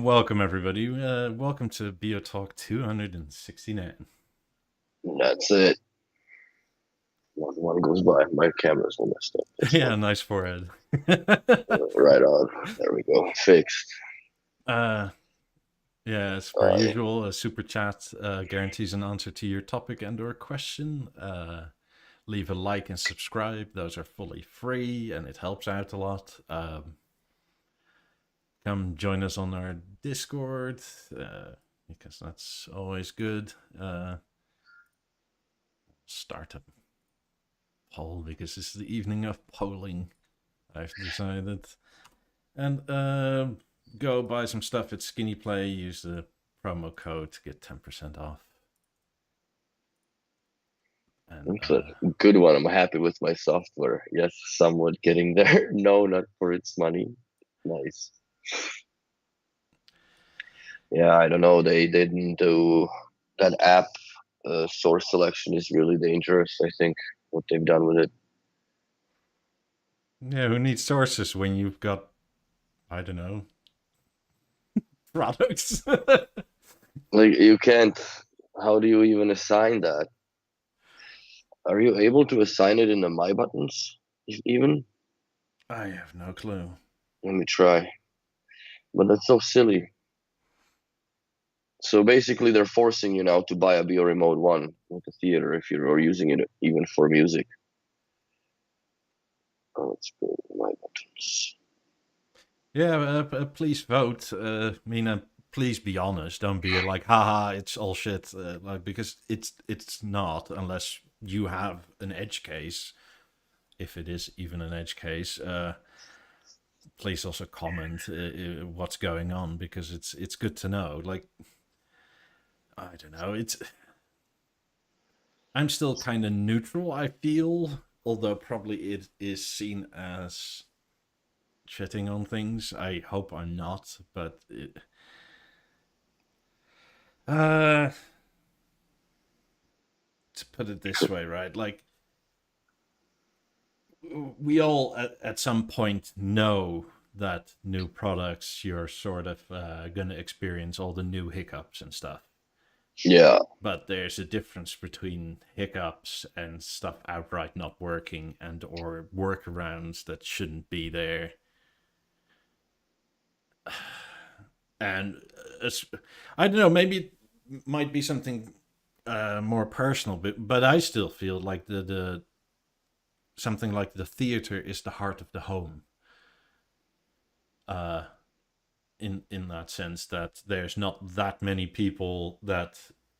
Welcome, everybody. Welcome to BeoTalk 269. That's it. One goes by. My camera's all messed up. That's Yeah, fine. nice forehead. Right on. There we go. Fixed. Yeah, as per Uh, usual, a super chat guarantees an answer to your topic and/or question. Leave a like and subscribe; those are fully free, and it helps out a lot. Come join us on our Discord because that's always good. Start a poll because it's the evening of polling. I've decided, and go buy some stuff at Skinny Play. Use the promo code to get 10% off. And it's a good one. I'm happy with my software. Yes, somewhat getting there. No, not for its money. Nice. Yeah, I don't know. They didn't do that app. Source selection is really dangerous. I think what they've done with it. yeah, who needs sources when you've got, I don't know, products? Like you can't. How do you even assign that? Are you able to assign it in the My Buttons? Even? I have no clue. Let me try. But that's so silly. So basically, they're forcing you now to buy a Bio Remote One with the theater if you're using it even for music. Oh, let's go My Buttons. Yeah, please vote. Mina, please be honest. Don't be like, haha, it's all shit. Like because it's not unless you have an edge case. If it is even an edge case, please also comment what's going on because it's good to know. Like, I don't know. I'm still kind of neutral. I feel, although probably it is seen as shitting on things. I hope I'm not, but uh, to put it this way, right? Like, we all at some point know that new products, you're sort of going to experience all the new hiccups and stuff. Yeah. But there's a difference between hiccups and stuff outright not working and or workarounds that shouldn't be there. And I don't know, maybe it might be something more personal, but I still feel like the something like the theater is the heart of the home. In that sense, that there's not that many people that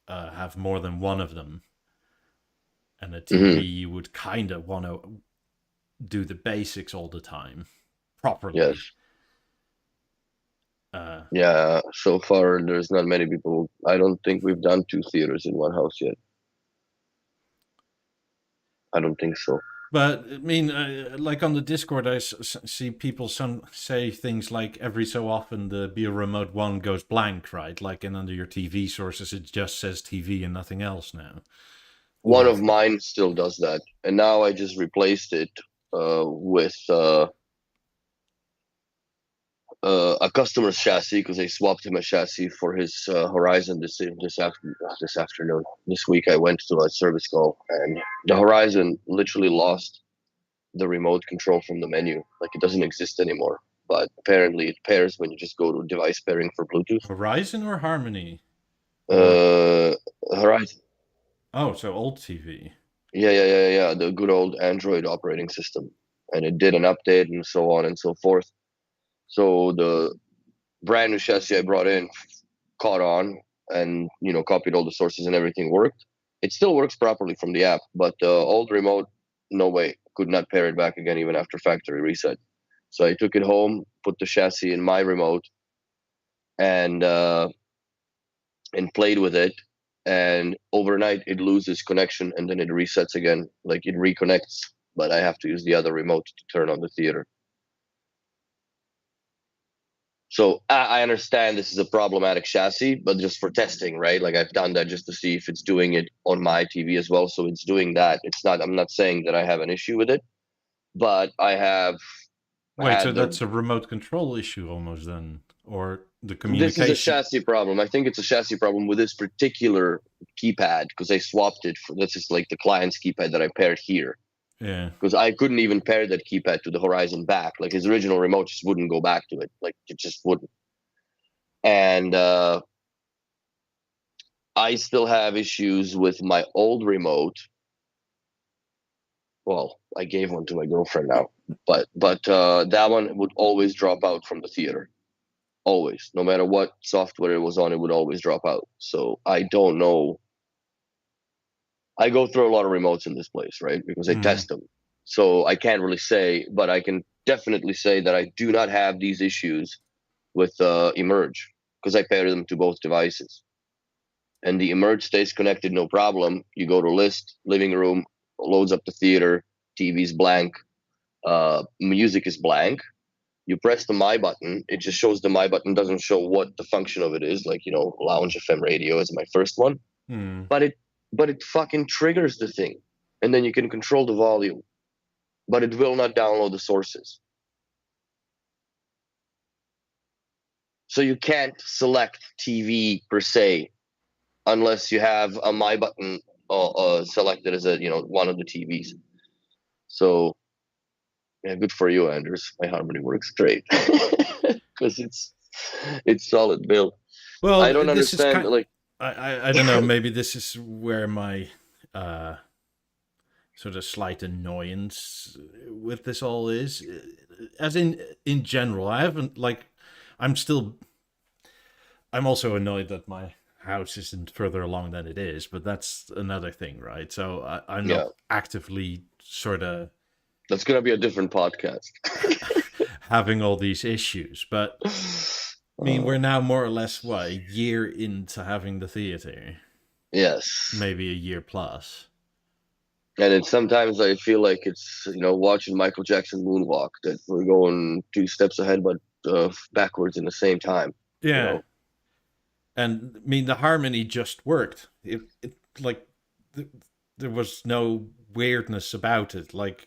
have more than one of them, and a TV you would kind of want to do the basics all the time properly. Yes. Yeah, so far there's not many people. I don't think we've done 2 theaters in one house yet. I don't think so. But I mean, like on the Discord, I see people say things like every so often the Bio Remote 1 goes blank, right? Like, and under your TV sources, it just says TV and nothing else now. One of mine still does that, and now I just replaced it with a customer's chassis because they swapped him a chassis for his Horizon this afternoon. This week I went to a service call, and the Horizon literally lost the remote control from the menu. Like, it doesn't exist anymore. But apparently it pairs when you just go to device pairing for Bluetooth. Horizon or Harmony? Horizon. Oh, so old TV. Yeah. The good old Android operating system. And it did an update and so on and so forth. So the brand new chassis I brought in caught on and, copied all the sources and everything worked. It still works properly from the app, but the old remote, no way, could not pair it back again even after factory reset. So I took it home, put the chassis in my remote, and played with it. And overnight it loses connection and then it resets again, like it reconnects. But I have to use the other remote to turn on the theater. So I understand this is a problematic chassis, but just for testing, right? Like, I've done that just to see if it's doing it on my TV as well. So it's doing that. I'm not saying that I have an issue with it, but I have. Wait, so that's a remote control issue almost then, or the communication? This is a chassis problem. I think it's a chassis problem with this particular keypad because I swapped it for, this is like the client's keypad that I paired here. Yeah. Because I couldn't even pair that keypad to the Horizon back. Like, his original remote just wouldn't go back to it. Like, it just wouldn't. And I still have issues with my old remote. Well, I gave one to my girlfriend now, but that one would always drop out from the theater. Always. No matter what software it was on, it would always drop out. So I don't know. I go through a lot of remotes in this place, right? Because I test them. So I can't really say, but I can definitely say that I do not have these issues with Emerge because I pair them to both devices. And the Emerge stays connected, no problem. You go to list, living room, loads up the theater, TV's blank, music is blank. You press the My button, it just shows the My button, doesn't show what the function of it is, like, Lounge FM radio is my first one. But it fucking triggers the thing. And then you can control the volume. But it will not download the sources. So you can't select TV per se unless you have a My button selected as one of the TVs. So, yeah, good for you, Anders. My Harmony works great because it's solid build. Well, I don't understand. I don't know. Maybe this is where my sort of slight annoyance with this all is. As in general, I haven't I'm also annoyed that my house isn't further along than it is, but that's another thing, right? So I'm not actively sort of. That's going to be a different podcast. having all these issues, but I mean, we're now more or less, a year into having the theater? Yes. Maybe a year plus. And it's sometimes I feel like it's watching Michael Jackson moonwalk, that we're going 2 steps ahead but backwards in the same time. You Yeah. know. And I mean, the harmony just worked. It like th- there was no weirdness about it. Like,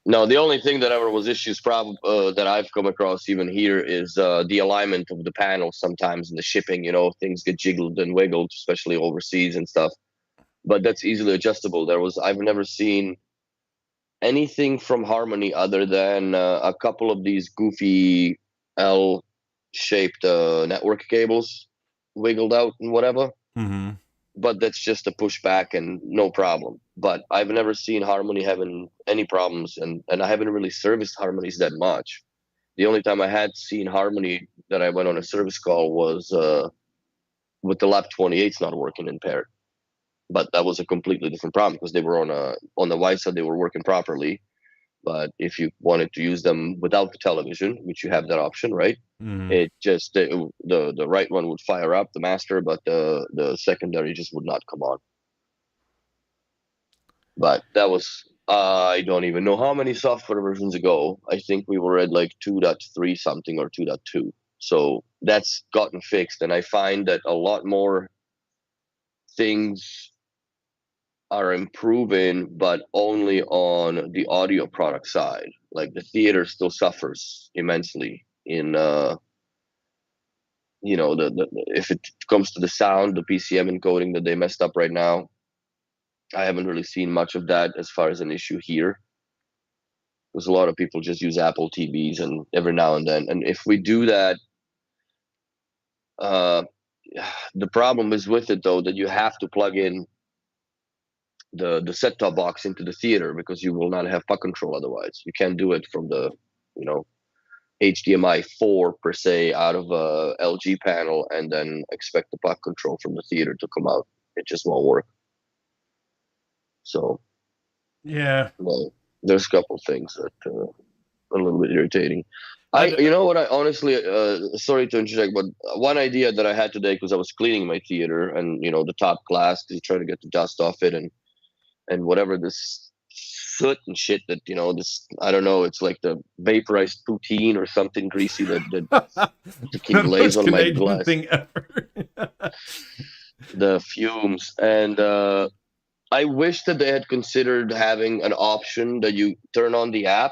No, the only thing that ever was issues problem that I've come across even here is the alignment of the panels. Sometimes in the shipping, things get jiggled and wiggled, especially overseas and stuff. But that's easily adjustable. I've never seen anything from Harmony other than a couple of these goofy L-shaped network cables wiggled out and whatever. mm-hmm. But that's just a pushback and no problem. But I've never seen Harmony having any problems, and I haven't really serviced Harmonies that much. The only time I had seen Harmony that I went on a service call was with the Lab 28s not working in paired. But that was a completely different problem because they were on the white side, they were working properly. But if you wanted to use them without the television, which you have that option, right? Mm-hmm. It just the right one would fire up the master, but the secondary just would not come on. But that was I don't even know how many software versions ago. I think we were at like 2.3 something or 2.2. So that's gotten fixed, and I find that a lot more things are improving, but only on the audio product side. Like the theater still suffers immensely in the if it comes to the sound, the PCM encoding that they messed up right now. I haven't really seen much of that as far as an issue here. Because a lot of people just use Apple TVs and every now and then. And if we do that, uh, the problem is with it though that you have to plug in the set top box into the theater because you will not have puck control otherwise. You can't do it from the you know HDMI 4 per se out of a LG panel and then expect the puck control from the theater to come out. It just won't work. So, Yeah. well, there's a couple things that are a little bit irritating. I, You know what? I honestly, sorry to interject, but one idea that I had today because I was cleaning my theater and the top glass because you try to get the dust off it and whatever this soot and shit that this I don't know. It's like the vaporized poutine or something greasy that the lays most on my Canadian glass. thing ever. The fumes and. I wish that they had considered having an option that you turn on the app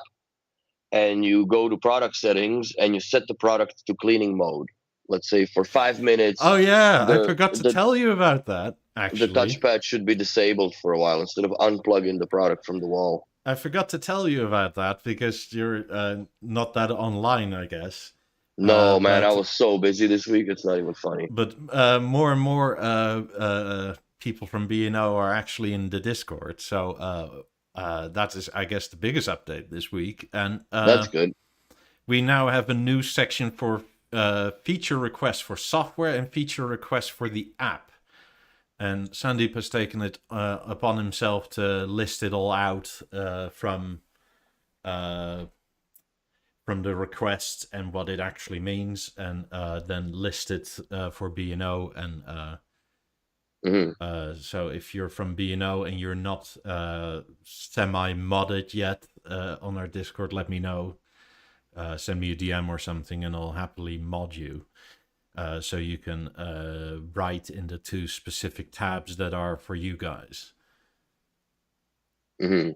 and you go to product settings and you set the product to cleaning mode. Let's say for 5 minutes, Oh yeah, I the forgot to the tell you about that. the Actually, touchpad should be disabled for a while instead of unplugging the product from the wall. I forgot to tell you about that because you're not that online, I guess. No, man, I But was so busy this week. It's not even funny. more and more people from BNO are actually in the Discord. So that is, I guess, the biggest update this week. And That's good. we now have a new section for feature requests for software and feature requests for the app. And Sandeep has taken it upon himself to list it all out uh, from the request and what it actually means, and then list it for BNO. And so if you're from BNO and you're not semi-modded yet on our Discord, let me know. Send me a DM or something, and I'll happily mod you. So you can write in the 2 specific tabs that are for you guys. Mm-hmm.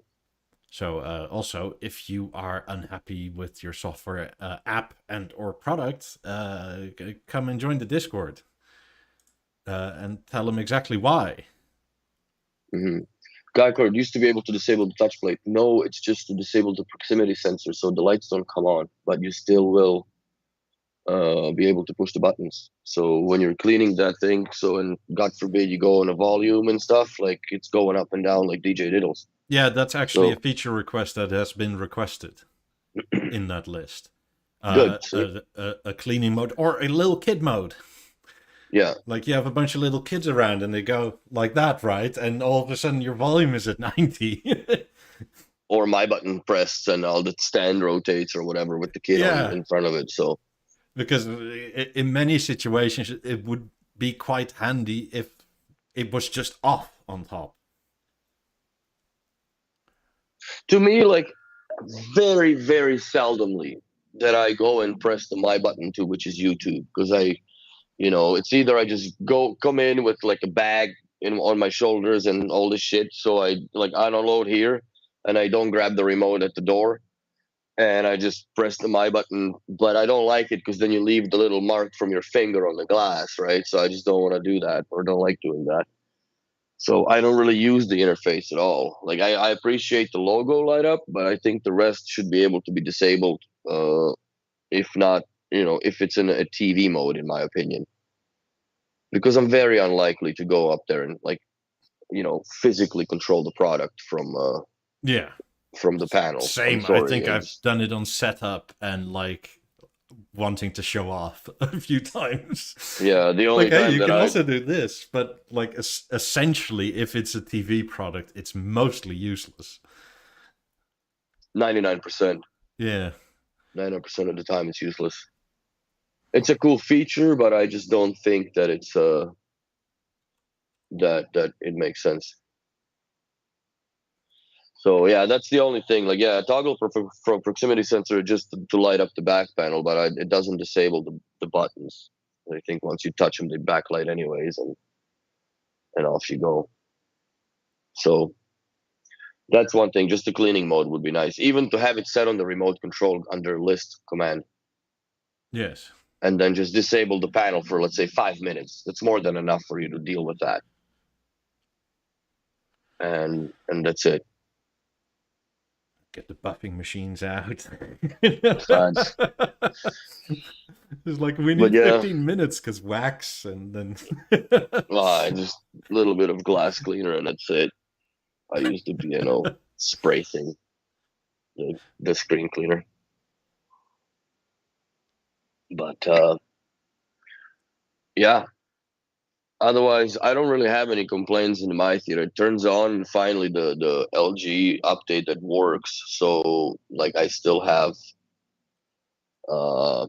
So also, if you are unhappy with your software app and or product, come and join the Discord and tell them exactly why. Mm-hmm. Guycord used to be able to disable the touch plate. No, it's just to disable the proximity sensor so the lights don't come on, but you still will be able to push the buttons. So when you're cleaning that thing, and God forbid you go on a volume and stuff, like it's going up and down like DJ Diddles. Yeah, that's actually So a feature request that has been requested in that list. good. A cleaning mode or a little kid mode. Yeah. Like you have a bunch of little kids around and they go like that, right? And all of a sudden your volume is at 90. Or my button pressed and all the stand rotates or whatever with the kid Yeah. in front of it. So Because in many situations it would be quite handy if it was just off on top. To me, like very, very seldomly that I go and press the my button to, which is YouTube, because it's either I just come in with like a bag on my shoulders and all this shit, so I like unload here, and I don't grab the remote at the door, and I just press the my button. But I don't like it because then you leave the little mark from your finger on the glass, right? So I just don't want to do that, or don't like doing that. So I don't really use the interface at all. Like I appreciate the logo light up, but I think the rest should be able to be disabled. If not, if it's in a TV mode, in my opinion, because I'm very unlikely to go up there and like, physically control the product Yeah. from the panel. I'm Same. I sorry. think I've done it on setup and like wanting to show off a few times. Yeah, the only Like, hey, time you that can also do this, but like essentially, if it's a TV product, it's mostly useless. 99%, Yeah. 99% of the time it's useless. It's a cool feature, but I just don't think that it's that it makes sense. So yeah, that's the only thing. Like, yeah, toggle for proximity sensor just to light up the back panel, but it doesn't disable the buttons. I think once you touch them, they backlight anyways, and off you go. So that's one thing. Just the cleaning mode would be nice, even to have it set on the remote control under list command, Yes. and then just disable the panel for, let's say, 5 minutes. That's more than enough for you to deal with that, and that's it. Get the buffing machines out. Thanks. It's like we But need yeah, 15 minutes because wax and then. just a little bit of glass cleaner and that's it. I use the BNO spray thing, the screen cleaner. But yeah, otherwise, I don't really have any complaints in my theater. It turns on finally the LG update that works. So like I still have uh,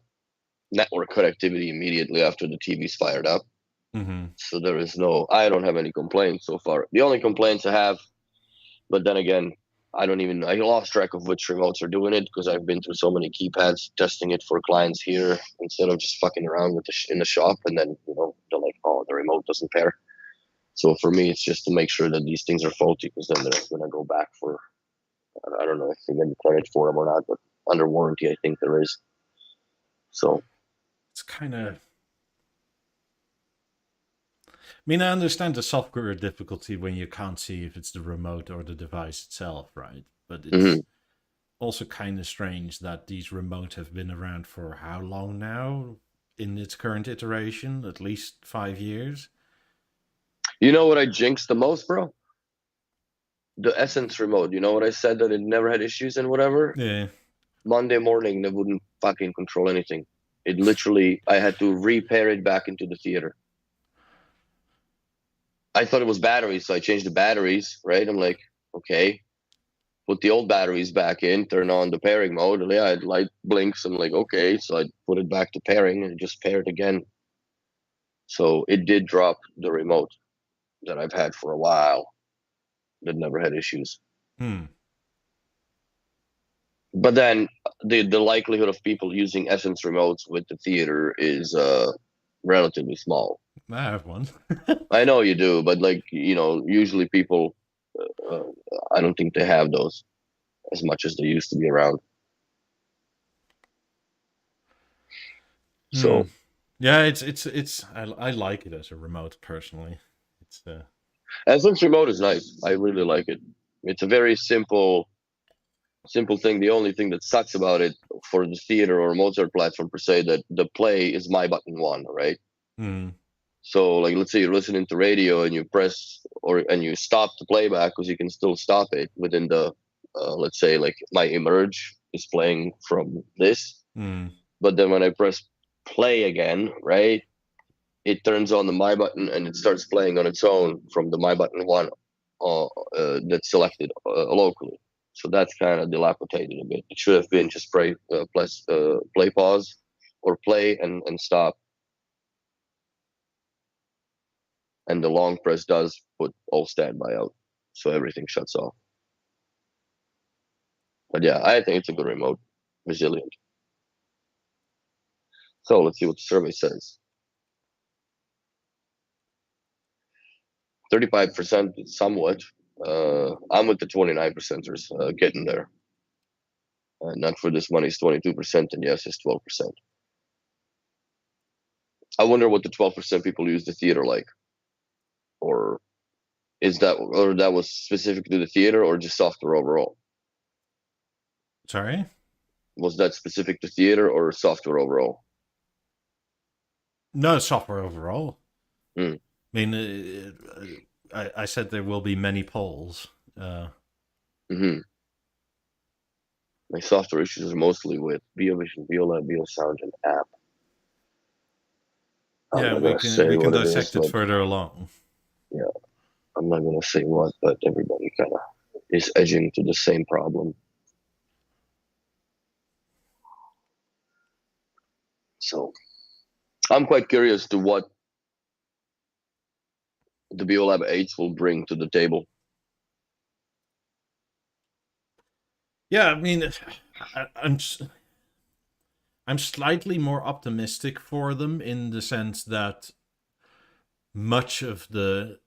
network connectivity immediately after the TV's fired up. Mm-hmm. So I don't have any complaints so far. The only complaints I have, but then again, I lost track of which remotes are doing it because I've been through so many keypads testing it for clients here instead of just fucking around with in the shop, and then they're like, oh, the remote doesn't pair. So for me, it's just to make sure that these things are faulty, because then they're gonna go back for, I don't know if they're gonna credit for them or not, but under warranty, I think there is. So It's kind of. I mean, I understand the software difficulty when you can't see if it's the remote or the device itself, right? But it's also kind of strange that these remotes have been around for how long now in its current iteration? At least 5 years? you know what I jinxed the most, bro? The Essence remote. You know what I said, that it never had issues and whatever? Yeah. Monday morning, they wouldn't fucking control anything. It literally, I had to repair it back into the theater. I thought it was batteries, so I changed the batteries, right? I'm like, okay, put the old batteries back in, turn on the pairing mode, and yeah, it light blinks. I'm like, okay, so I put it back to pairing and it just paired again. So it did drop the remote that I've had for a while that never had issues. But then the likelihood of people using Essence remotes with the theater is relatively small. I have one. I know you do, but like, usually people, I don't think they have those as much as they used to be around. So yeah, it's I like it as a remote personally. It's Essence remote is nice. I really like it. It's a very simple thing. The only thing that sucks about it for the theater or Mozart platform per se, that the play is my button one, right? So like, let's say you're listening to radio and you press and you stop the playback, because you can still stop it within the let's say like my emerge is playing from this, but then when I press play again, right, it turns on the my button and it starts playing on its own from the my button one that's selected locally. So that's kind of dilapidated a bit. It should have been just play pause or play and stop. And the long press does put all standby out, so everything shuts off. But yeah, I think it's a good remote, resilient. So let's see what the survey says. 35% somewhat. I'm with the 29%ers, getting there. Not for this money is 22%, and yes, it's 12%. I wonder what the 12% people use the theater like, or that was specific to the theater, or just software overall? Sorry? Was that specific to theater or software overall? No, software overall. Hmm. I mean, I said there will be many polls. Mm-hmm. My software issues are mostly with BeoVision, BeoLab, BeoSound, and app. I'm Yeah, not we gonna say can what it is, dissect it but further along. yeah, I'm not gonna say what, but everybody kind of is edging to the same problem. So I'm quite curious to what the BeoLab 8s will bring to the table. Yeah, I mean, I'm I'm slightly more optimistic for them in the sense that much of the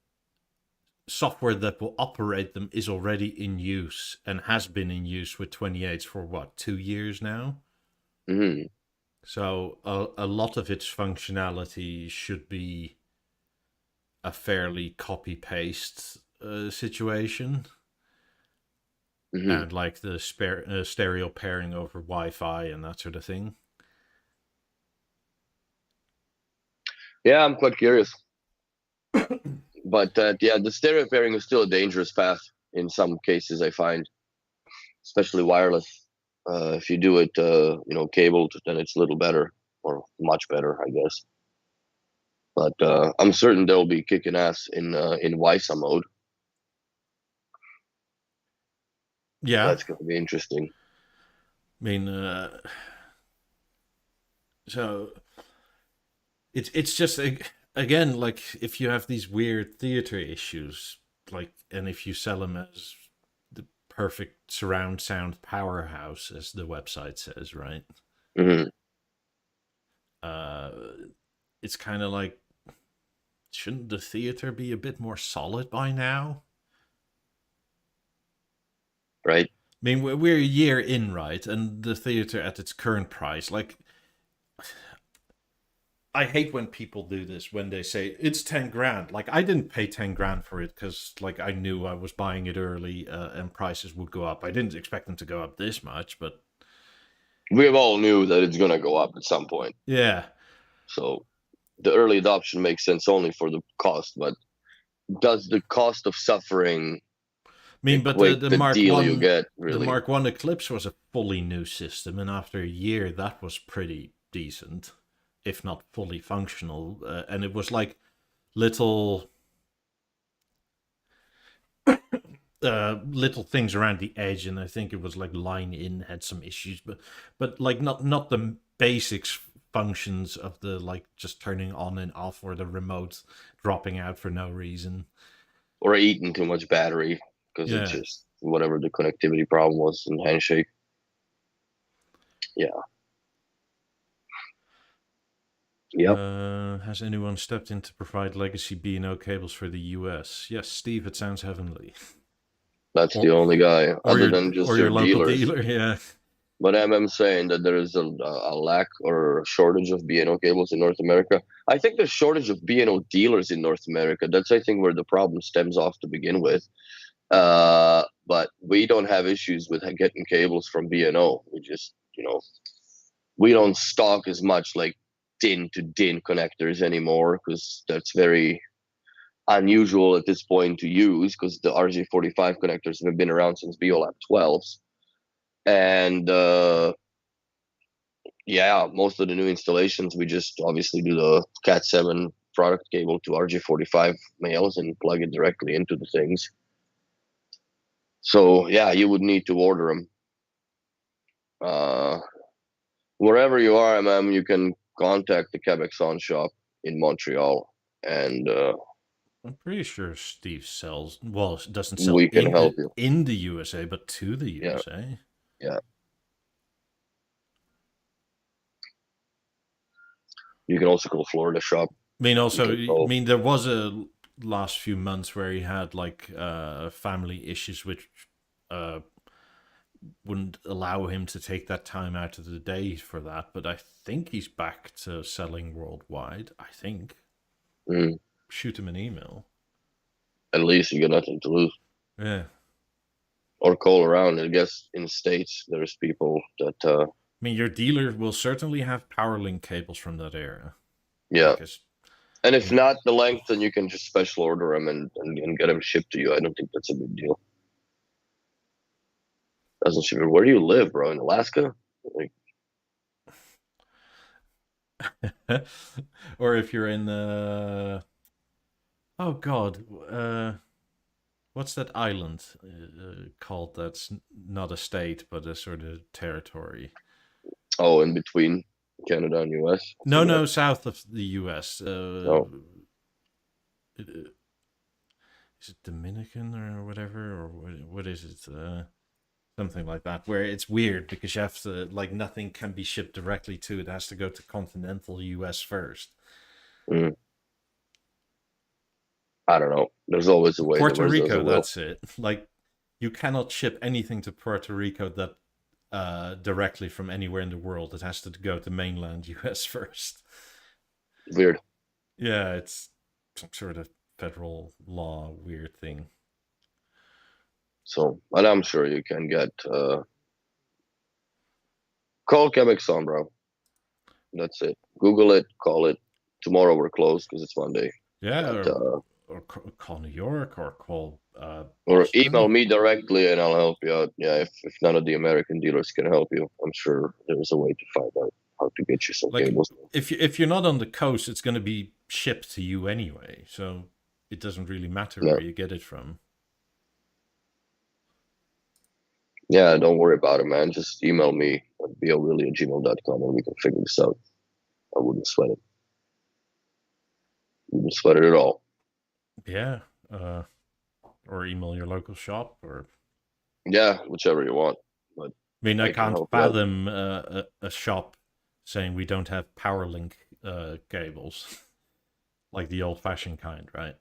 software that will operate them is already in use and has been in use with 28s for what, 2 years now? Mm-hmm. So a lot of its functionality should be a fairly copy paste situation. Mm-hmm. And like the stereo pairing over Wi-Fi and that sort of thing. Yeah, I'm quite curious. But yeah, the stereo pairing is still a dangerous path in some cases, I find, especially wireless. If you do it, cabled, then it's a little better, or much better, I guess. But I'm certain they'll be kicking ass in WISA mode. Yeah, That's going to be interesting. I mean, so it's just again, like if you have these weird theater issues, like, and if you sell them as the perfect surround sound powerhouse, as the website says, right? Mm-hmm. Uh, it's kind of like, shouldn't the theater be a bit more solid by now? Right. I mean, we're a year in, right? And the theater at its current price, like, I hate when people do this when they say it's 10 grand. Like, I didn't pay 10 grand for it because, like, I knew I was buying it early and prices would go up. I didn't expect them to go up this much, but We all knew that it's going to go up at some point. yeah. So the early adoption makes sense only for the cost, but does the cost of suffering I mean, but equate the deal you get, The really? Mark One Eclipse was a fully new system, and after a year, that was pretty decent, if not fully functional. And it was like little little things around the edge, and I think it was like line in had some issues, but like not the basics functions of the, like, just turning on and off or the remote dropping out for no reason. Or eating too much battery because it's Yeah. just whatever the connectivity problem was in Handshake. Yeah. Yep. Has anyone stepped in to provide legacy BNO cables for the US? Yes, Steve, it sounds heavenly. That's the only guy, other than just Or your your local dealers. dealer, yeah. But I'm saying that there is a lack or a shortage of BNO cables in North America. I think there's shortage of BNO dealers in North America. That's, I think, where the problem stems off to begin with. But we don't have issues with getting cables from BNO. We just, we don't stock as much like DIN to DIN connectors anymore because that's very unusual at this point to use because the RJ45 connectors have been around since BeoLab 12s. And yeah, most of the new installations, we just obviously do the Cat 7 product cable to RJ45 males and plug it directly into the things. So yeah, you would need to order them. Wherever you are, you can contact the Quebecson shop in Montreal, and I'm pretty sure Steve sells, well, doesn't sell we can help you. in the USA, but to the Yeah, USA. Yeah. You can also call Florida shop. I mean, You also, can I call. mean, there was a last few months where he had like family issues, which uh, wouldn't allow him to take that time out of the day for that. But I think he's back to selling worldwide. I think. Mm, Shoot him an email. at least you got nothing to lose. Yeah. Or call around. I guess in states there's people that. I mean, your dealer will certainly have power link cables from that era Yeah. because And if you not the length, then you can just special order them and get them shipped to you. I don't think that's a big deal. Doesn't ship. Where do you live, bro? In Alaska? Like, know, or if you're in oh god, what's that island called? That's not a state but a sort of territory. oh, in between Canada and US. No, no, south of the U.S. Oh, Is it Dominican or whatever, or what is it? Something like that, where it's weird because you have to, like, nothing can be shipped directly to it. It has to go to continental US first. mm, I don't know. There's always a way. Puerto There's a Rico, will. that's it. Like, you cannot ship anything to Puerto Rico that directly from anywhere in the world. It has to go to mainland US first. Weird. Yeah, it's some sort of federal law weird thing. So, and I'm sure you can get call Quebec Sun, bro. That's it. Google it. Call it. Tomorrow we're closed because it's Monday. Yeah, But, or call New York or call or email Boston. me directly and I'll help you out. Yeah, if none of the American dealers can help you, I'm sure there's a way to find out how to get you some Like, cables. if you're not on the coast, it's going to be shipped to you anyway, so it doesn't really matter Yeah, where you get it from. yeah. Don't worry about it, man. Just email me at beoreally@gmail.com and we can figure this out. I wouldn't sweat it. Wouldn't sweat it at all. Yeah, or email your local shop. Or Yeah, whichever you want. But I mean, I I can can't help you out. fathom a shop saying we don't have power link cables, like the old-fashioned kind, right?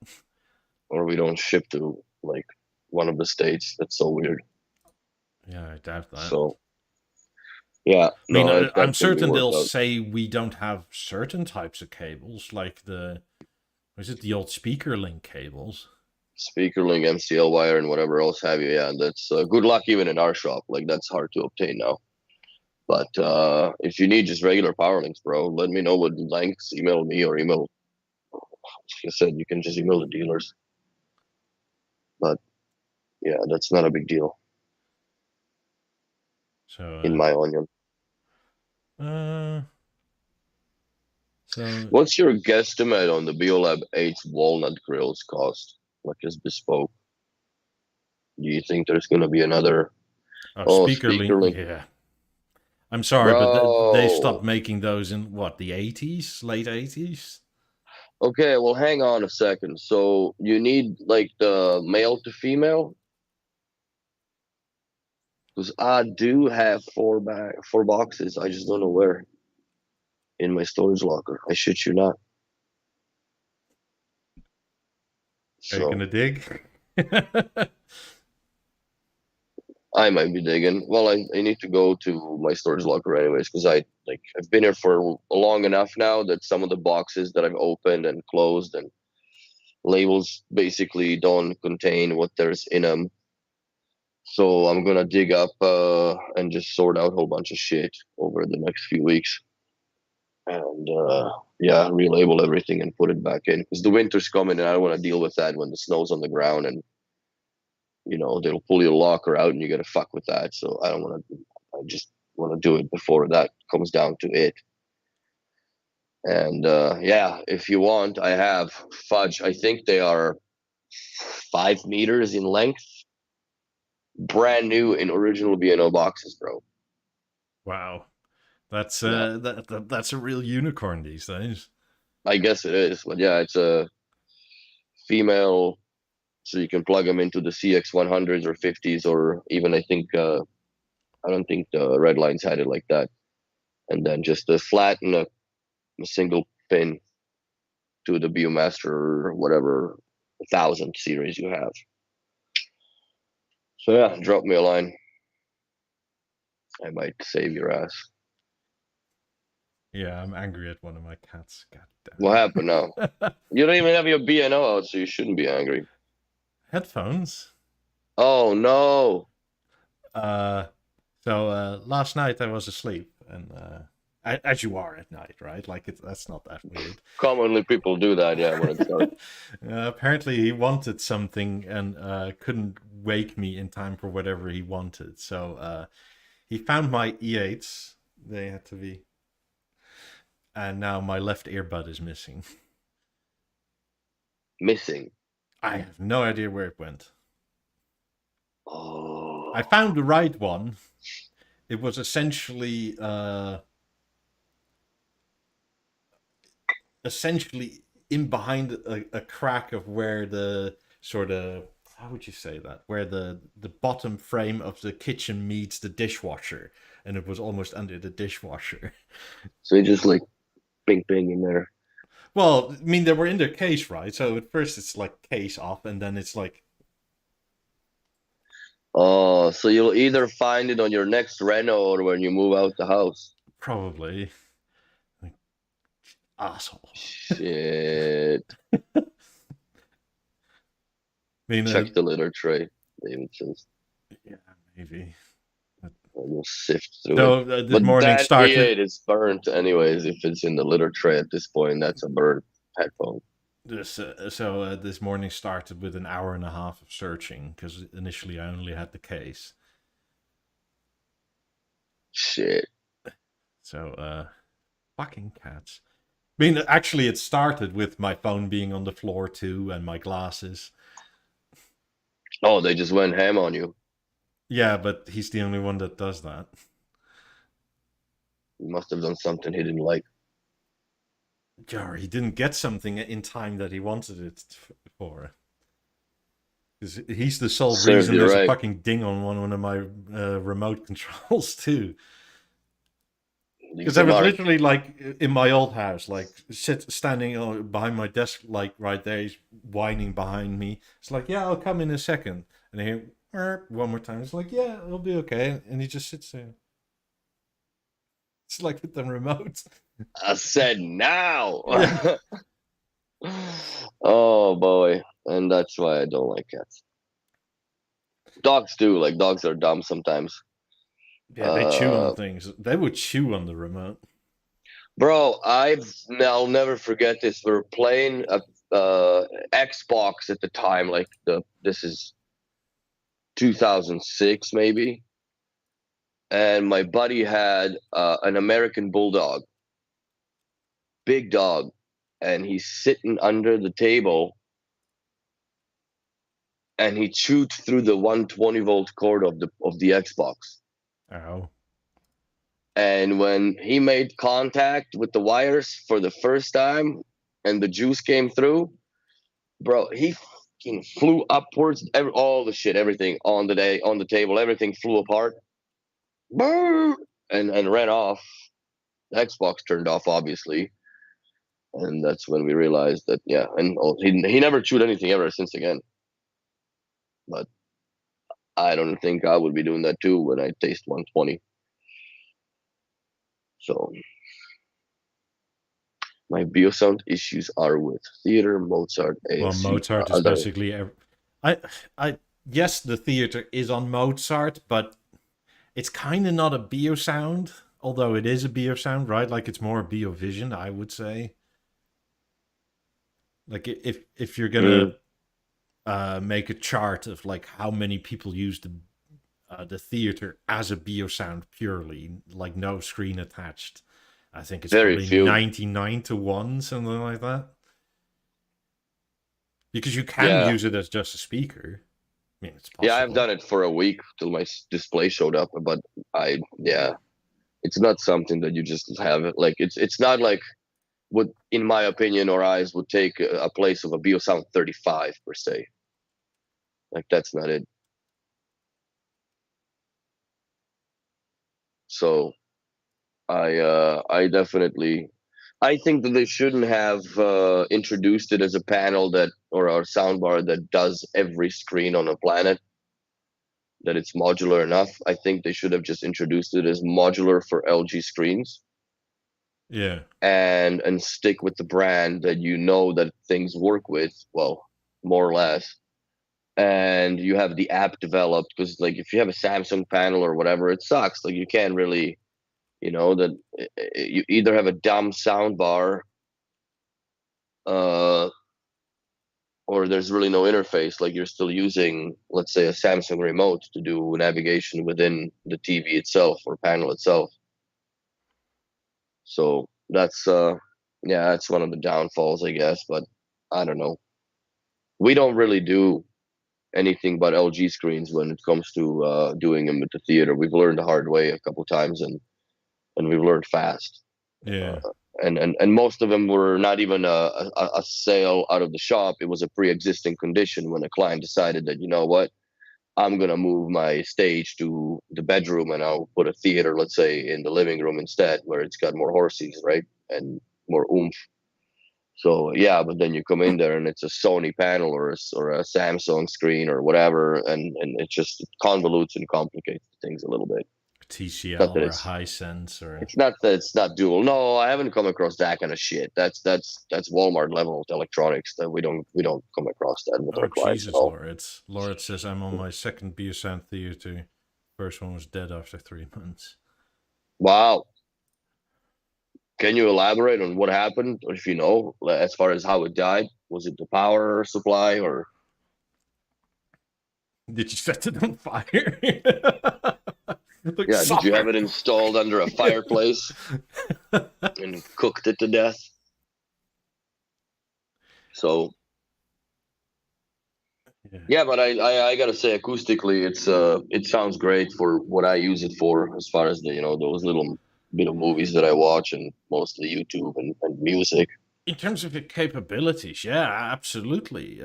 Or we don't ship to like one of the states. That's so weird. Yeah, I doubt that. So yeah, I mean, no, that I'm can be certain they'll worked out. say we don't have certain types of cables, like is it the old speaker link cables? Speaker link, MCL wire, and whatever else have you. Yeah, that's good luck even in our shop. Like that's hard to obtain now. But if you need just regular power links, bro, let me know what lengths. Email me or email. Like I said, you can just email the dealers. But yeah, that's not a big deal in So, my onion. uh, so What's your guesstimate on the BioLab 8 walnut grills cost? Like as bespoke. Do you think there's going to be another? Oh, speaker link, speaker link, yeah. I'm sorry, but they stopped bro. making those in what, the 80s, late 80s? Okay, well, hang on a second. So you need like the male to female? Because I do have four boxes. I just don't know where in my storage locker. I shit you not. Are you So gonna dig? I might be digging. Well, I need to go to my storage locker anyways because I've been here for long enough now that some of the boxes that I've opened and closed and labels basically don't contain what there's in them. So I'm gonna dig up and just sort out a whole bunch of shit over the next few weeks. And yeah, relabel everything and put it back in because the winter's coming and I don't want to deal with that when the snow's on the ground and they'll pull your locker out and you got to fuck with that. So I don't want to. I just want to do it before that comes down to it. And yeah, if you want, I have fudge. I think they are 5 meters in length, brand new in original BNO boxes, bro. Wow, that's Yeah, that's a real unicorn these days. I guess it is, but yeah, it's a female, so you can plug them into the CX 100s or 50s, or even I think I don't think the red lines had it like that. And then just a flat and a single pin to the Biomaster or whatever 1000 series you have. So yeah, drop me a line. I might save your ass. Yeah, I'm angry at one of my cats. God What happened now? damn. You don't even have your BNO out, so you shouldn't be angry. Headphones. Oh no! Uh, so last night I was asleep, and as you are at night, right? Like that's not that weird. Commonly people do that, yeah, when it's dark. Apparently he wanted something and couldn't wake me in time for whatever he wanted. So he found my E8s. They had to be, and now my left earbud is missing. Missing. I have no idea where it went. Oh. I found the right one. It was essentially in behind a crack of where the sort of, how would you say that, where the bottom frame of the kitchen meets the dishwasher, and it was almost under the dishwasher. So you just like bing bing in there. Well, I mean, they were in their case, right? So at first it's like case off, and then it's like, Oh, so you'll either find it on your next reno or when you move out the house. probably, like, asshole. Shit. I mean, Check the litter tray, David says. yeah, maybe. We'll sift through So it. this But morning that started. E8 is burnt anyways. If it's in the litter tray at this point, that's a burnt headphone. This morning started with an hour and a half of searching because initially I only had the case. Shit. So fucking cats. I mean, actually, it started with my phone being on the floor too, and my glasses. Oh, they just went ham on you. Yeah, but he's the only one that does that. He must have done something he didn't like. Jar, he didn't get something in time that he wanted it for. Because he's the sole Serves reason you there's a right. fucking ding on one of my remote controls too. Because I was literally like in my old house, like standing behind my desk, like right there, he's whining behind me. It's like, yeah, I'll come in a second. And I hear one more time. It's like, yeah, it'll be okay. And he just sits there. It's like with the remote. I said now. Yeah. Oh boy, and that's why I don't like cats. Dogs do. Like dogs are dumb sometimes. Yeah, they chew on things. They would chew on the remote. Bro, I'll never forget this. We were playing a Xbox at the time. Like this is 2006 maybe, and my buddy had an American Bulldog, big dog, and he's sitting under the table, and he chewed through the 120-volt cord of the Xbox. Ow. And when he made contact with the wires for the first time and the juice came through, bro, he fucking flew upwards. Everything on the table, everything flew apart. And ran off. The Xbox turned off, obviously. And that's when we realized that, yeah, and he never chewed anything ever since again. But I don't think I would be doing that too when I taste 120. So my BeoSound issues are with theater, Mozart, ASC. Well, Mozart is basically yes, the theater is on Mozart, but it's kind of not a BeoSound, although it is a BeoSound, right? Like it's more a BeoVision, I would say. Like if you're gonna make a chart of like how many people use the theater as a BeoSound purely, like no screen attached, I think it's Very probably few. 99 to 1, something like that. Because you can use it as just a speaker. I mean, it's possible. Yeah, I've done it for a week till my display showed up, but it's not something that you just have it. Like it's not like what, in my opinion or eyes, would take a place of a BeoSound 35 per se. Like that's not it. So I definitely, I think that they shouldn't have introduced it as a panel that, or a soundbar that does every screen on a planet, that it's modular enough. I think they should have just introduced it as modular for LG screens, Yeah. and stick with the brand that you know that things work with, well, more or less. And you have the app developed, because like if you have a Samsung panel or whatever, it sucks. Like you can't really, that you either have a dumb sound bar, uh, or there's really no interface. Like you're still using, let's say, a Samsung remote to do navigation within the TV itself or panel itself. So that's yeah, that's one of the downfalls, I guess. But I don't know. We don't really do anything but LG screens when it comes to doing them at the theater. We've learned the hard way a couple times, and we've learned fast. Yeah. And most of them were not even a sale out of the shop. It was a pre-existing condition when a client decided that, you know what, I'm gonna move my stage to the bedroom and I'll put a theater, let's say, in the living room instead, where it's got more horses, right, and more oomph. So yeah, but then you come in there and it's a Sony panel or a Samsung screen or whatever, and it just convolutes and complicates things a little bit. Not TCL that or it's Hisense or it's not that it's not dual. No, I haven't come across that kind of shit. That's Walmart level electronics that we don't come across that with oh our clients at Jesus, all. Lawrence. Lawrence says I'm on my second BSN theater. First one was dead after 3 months. Wow. Can you elaborate on what happened, or if you know, as far as how it died? Was it the power supply, or Did you set it on fire? Like yeah, did you have soccer. it installed under a fireplace and cooked it to death? So Yeah. yeah, but I gotta say, acoustically, it sounds great for what I use it for, as far as the those little bit of movies that I watch, and mostly YouTube and music. In terms of the capabilities, yeah, absolutely.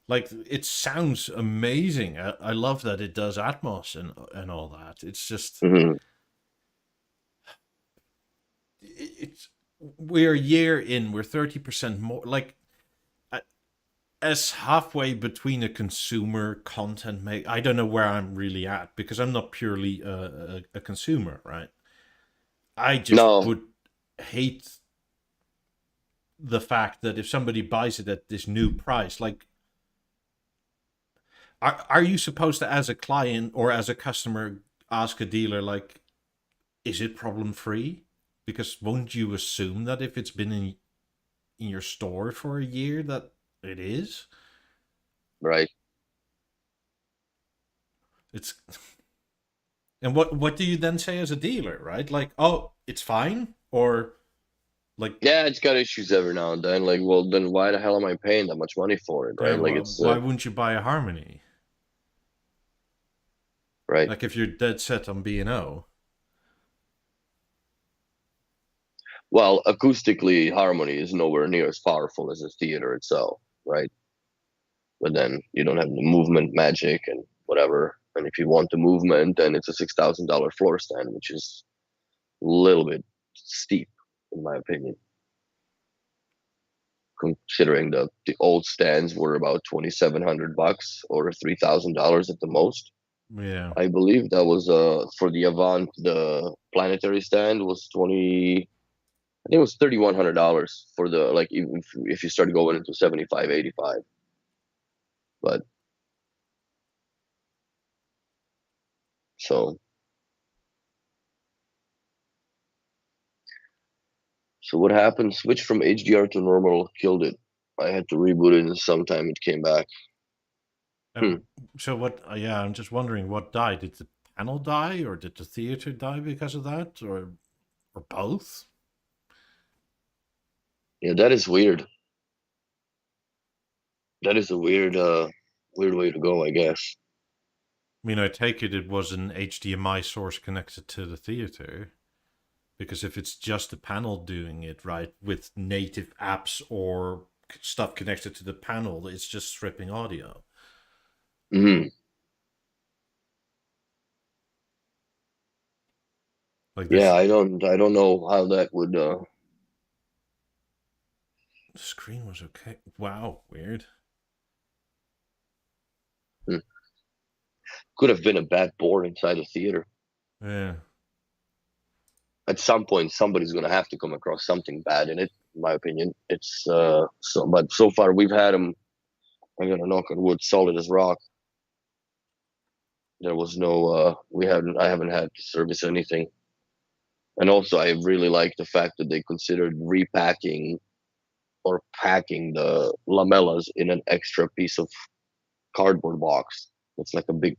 Like it sounds amazing. I love that it does Atmos and all that. It's just Hmm. it's we're a year in. We're 30% more. Like as halfway between a consumer content make. I don't know where I'm really at because I'm not purely a consumer, right? I just No, would hate the fact that if somebody buys it at this new price, like, are you supposed to, as a client or as a customer, ask a dealer, like, is it problem free? Because won't you assume that if it's been in your store for a year that it is? right. It's and what do you then say as a dealer, right? Like, oh, it's fine, or like, Yeah, it's got issues every now and then. Like, well, then why the hell am I paying that much money for it, right? then Like, why, it's why wouldn't you buy a Harmony? right. Like, if you're dead set on B&O. Well, acoustically, harmony is nowhere near as powerful as the theater itself, right? But then you don't have the movement magic and whatever. And if you want the movement, then it's a $6,000 floor stand, which is a little bit steep, in my opinion. Considering the old stands were about $2,700 or $3,000 at the most. Yeah. I believe that was for the Avant, the planetary stand was 20. I think it was $3,100 for the, like, even if you start going into 75, 85. But so what happened? Switched from HDR to normal, killed it. I had to reboot it, and sometime it came back. Hmm. So what? Yeah, I'm just wondering what died. Did the panel die, or did the theater die because of that, or both? Yeah, that is weird. That is a weird way to go, I guess. I mean, I take it was an HDMI source connected to the theater, because if it's just the panel doing it right with native apps or stuff connected to the panel, it's just stripping audio. Hmm. Like Yeah, this, I don't know how that would. the screen was okay. Wow, weird. Hmm. Could have been a bad board inside the theater. Yeah. At some point, somebody's going to have to come across something bad in it. In my opinion, it's but so far we've had them. I'm gonna knock on wood, solid as rock. There was no, I haven't had to service anything. And also, I really like the fact that they considered repacking or packing the lamellas in an extra piece of cardboard box. It's like a big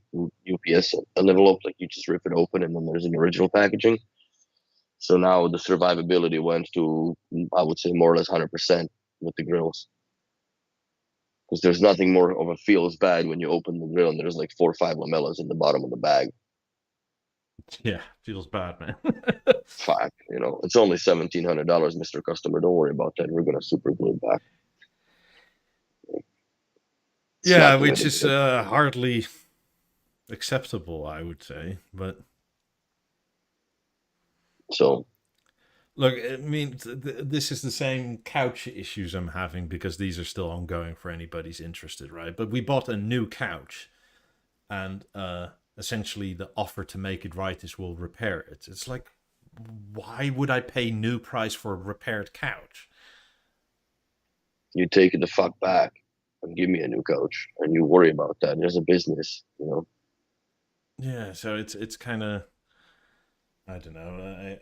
UPS envelope, like you just rip it open and then there's an original packaging. So now the survivability went to, I would say, more or less 100% with the grills. Because there's nothing more of a feels bad when you open the grill and there's like 4 or 5 lamellas in the bottom of the bag. Yeah, feels bad, man. Fuck, it's only $1,700, Mr. Customer. Don't worry about that. We're gonna super glue it back. It's Yeah, not the way which to do is it. hardly acceptable, I would say. But So look, I mean, this is the same couch issues I'm having because these are still ongoing for anybody's interested, right? But we bought a new couch, and essentially the offer to make it right is we'll repair it. It's like, why would I pay new price for a repaired couch? you take it the fuck back and give me a new couch, and you worry about that. There's a business. Yeah, so it's kind of, I don't know.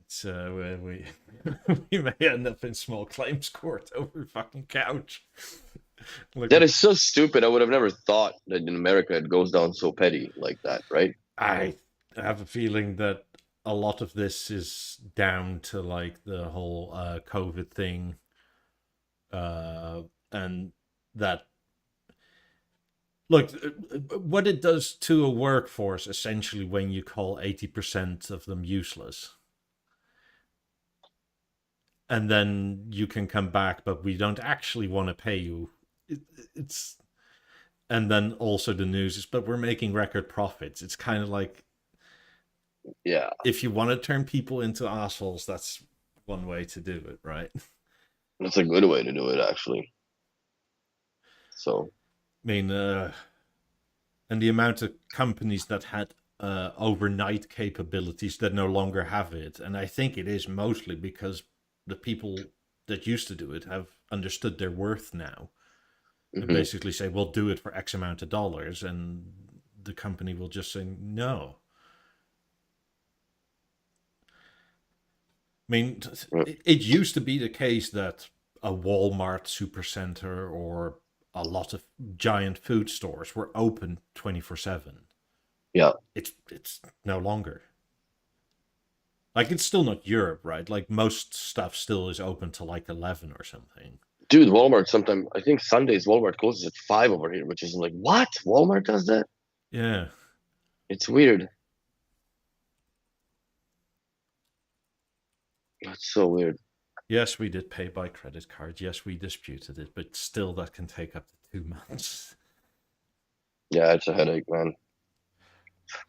It's we we may end up in small claims court over fucking couch. Look, That is so stupid. I would have never thought that in America it goes down so petty like that, right? I have a feeling that a lot of this is down to like the whole COVID thing, and that look what it does to a workforce essentially when you call 80% of them useless, and then you can come back, but we don't actually want to pay you. It's and then also the news is, but we're making record profits. It's kind of like Yeah, if you want to turn people into assholes, that's one way to do it, right? I that's a good way to do it, actually. So mean, and the amount of companies that had overnight capabilities that no longer have it, and I think it is mostly because the people that used to do it have understood their worth now, and mhm. basically say, "We'll do it for X amount of dollars," and the company will just say no. I mean, it used to be the case that a Walmart supercenter or a lot of giant food stores were open 24/7. Yeah, It's no longer. Like it's still not Europe, right? Like most stuff still is open till like 11 or something. dude. Walmart sometimes, I think Sundays Walmart closes at 5 over here, which is like, what? Walmart does that? Yeah. It's weird. That's so weird. Yes, we did pay by credit card. Yes, we disputed it, but still that can take up to 2 months. Yeah, it's a headache, man.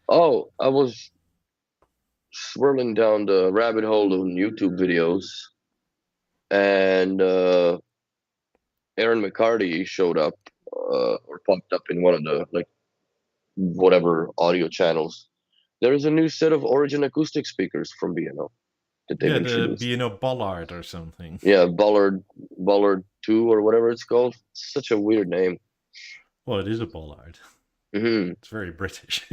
Oh, I was swirling down the rabbit hole of YouTube videos, and Aaron McCarty showed up, or popped up in one of the like whatever audio channels. There is a new set of Origin acoustic speakers from BNO that they've Yeah, the introduced. BNO Bollard or something. Yeah, Bollard 2 or whatever it's called. Such a weird name. Well, it is a Bollard. Hmm. It's very British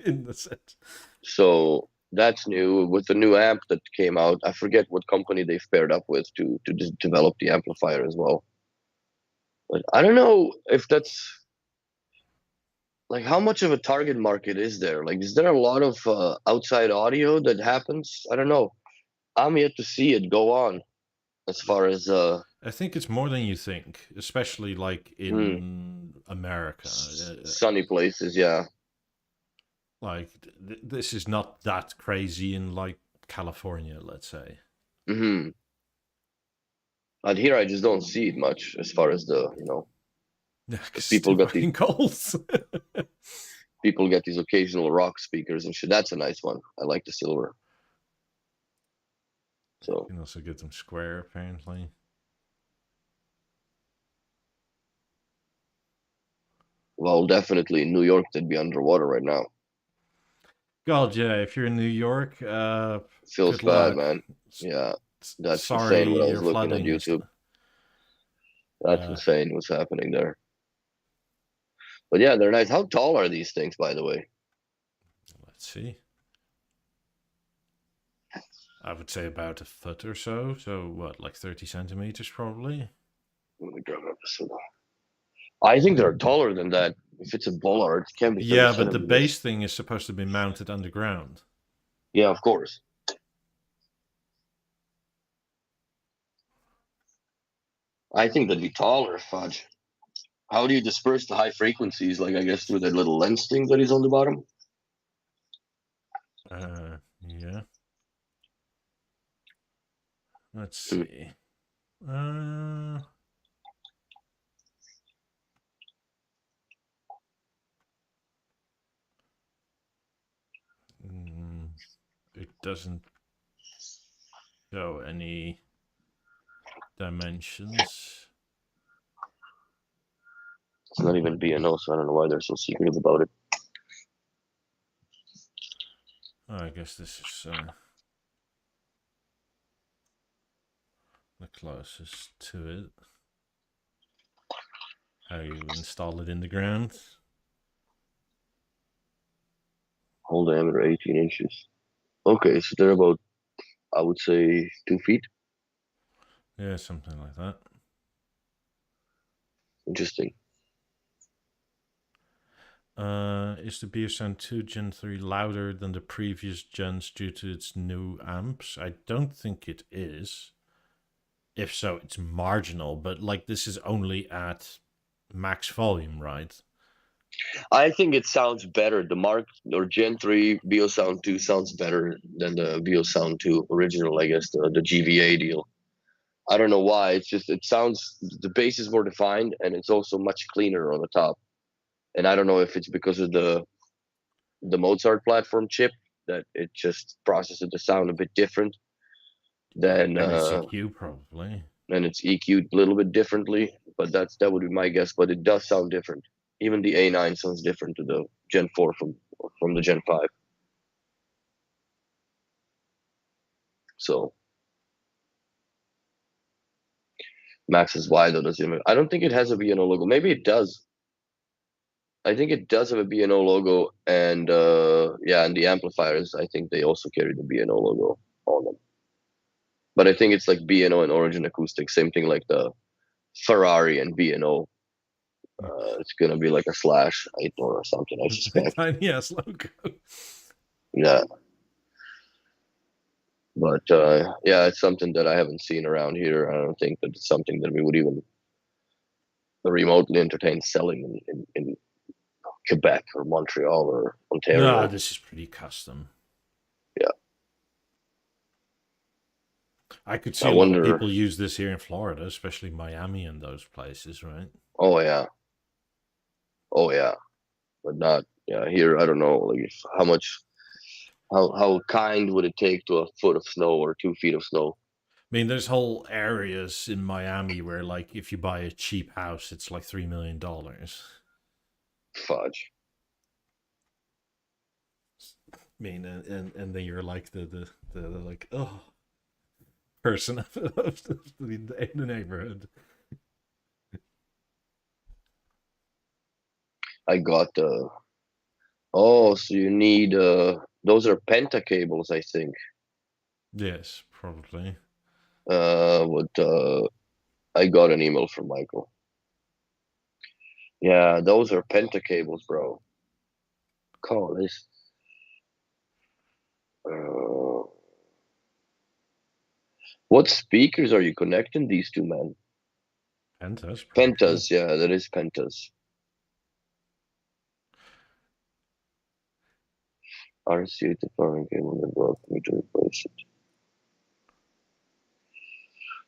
in the sense. So that's new with the new amp that came out. I forget what company they've paired up with to develop the amplifier as well. But I don't know if that's like how much of a target market is there? Like, is there a lot of outside audio that happens? I don't know. I'm yet to see it go on as far as I think it's more than you think, especially like hmm, in America. sunny places. Yeah. Like this is not that crazy in like California, let's say. Hmm. And here I just don't see it much as far as the Yeah, because because it's people too got these. fucking cold. people get these occasional rock speakers and shit. That's a nice one. I like the silver. You So, can also get them square, apparently. well, definitely in New York, they'd be underwater right now. God, yeah, if you're in New York, Feels good bad, luck. man. Yeah, that's Sorry, insane. When I was your looking at flooding is. YouTube, that's Uh, insane. What's happening there? But yeah, they're nice. How tall are these things, by the way? let's see. I would say about a foot or so. So what, like 30 centimeters, probably? Let me grab up this one. I think they're taller than that. If it's a bollard, it can be 30 Yeah, but the base centimeters. thing is supposed to be mounted underground. Yeah, of course. I think they'd be taller, fudge. How do you disperse the high frequencies? Like, I guess through that little lens thing that is on the bottom? Yeah. Let's Hmm. see. Uh, it doesn't show any dimensions. It's not even BNO, so I don't know why they're so secretive about it. Oh, I guess this is the closest to it. How you install it in the ground. Whole diameter 18 inches. Okay, so they're about, I would say, 2 feet. Yeah, something like that. Interesting. Is the BeoSound 2 Gen 3 louder than the previous gens due to its new amps? I don't think it is. If so, it's marginal, but like this is only at max volume, right? I think it sounds better. The Mark or Gen 3 BeoSound 2 sounds better than the BeoSound 2 original, I guess, the GVA deal. I don't know why. It's just, it sounds, the bass is more defined and it's also much cleaner on the top. And I don't know if it's because of the Mozart platform chip that it just processes the sound a bit different than And it's EQ, probably. and it's EQ'd a little bit differently. But that would be my guess. But it does sound different. Even the A9 sounds different to the Gen 4 from the Gen 5. So Max is why though, does it? I don't think it has a BNO logo. Maybe it does. I think it does have a BNO logo, and yeah, and the amplifiers. I think they also carry the BNO logo on them. But I think it's like BNO and Origin Acoustic, same thing like the Ferrari and BNO. It's gonna be like a slash or something, I suspect. Tiny ass logo. Yeah, but yeah, it's something that I haven't seen around here. I don't think that it's something that we would even remotely entertain selling in Quebec or Montreal or No, Ontario. this is pretty custom. Yeah, I could see I a lot of wonder. people use this here in Florida, especially Miami and those places, right? Oh yeah, oh yeah, but not yeah here. I don't know like how much how kind would it take to a foot of snow or 2 feet of snow? I mean, there's whole areas in Miami where, like, if you buy a cheap house, it's like $3 million. Fudge. I mean, and then you're like the like person of the neighborhood. I got oh, so you need those are Penta cables, I think. Yes, probably. What I got an email from Michael. Yeah, those are Penta cables, bro. Call this. Uh, what speakers are you connecting these two, man? Pentas, probably. Pentas, yeah, that is Pentas. RCA to powering cable that work for me to replace it.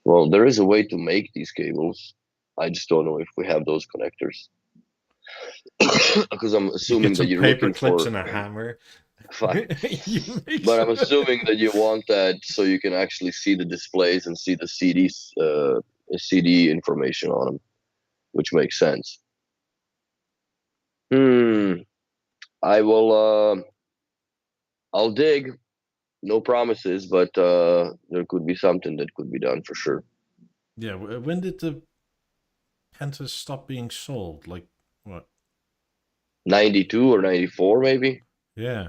Well, there is a way to make these cables. I just don't know if we have those connectors. Because I'm You get assuming that some you're paper looking clips for and a hammer. fine. You make But I'm some. assuming that you want that so you can actually see the displays and see the CD information on them, which makes sense. Hmm. I will. I'll dig. No promises, but there could be something that could be done for sure. Yeah, when did the Pentas stop being sold? Like what? 92 or 94, maybe. Yeah,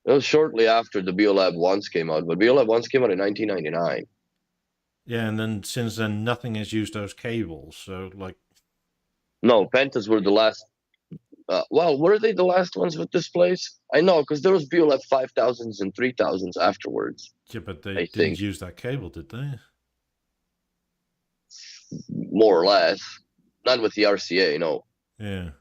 It was shortly after the BeoLab ones came out, but BeoLab ones came out in 1999. yeah, and then since then nothing has used those cables. So like, No, Pentas were the last. Well, were they the last ones with displays? I know, because there was BeoLab 5000s and 3000s afterwards, yeah, but they I didn't think, use that cable, did they? more or less. Not with the RCA, no. Yeah.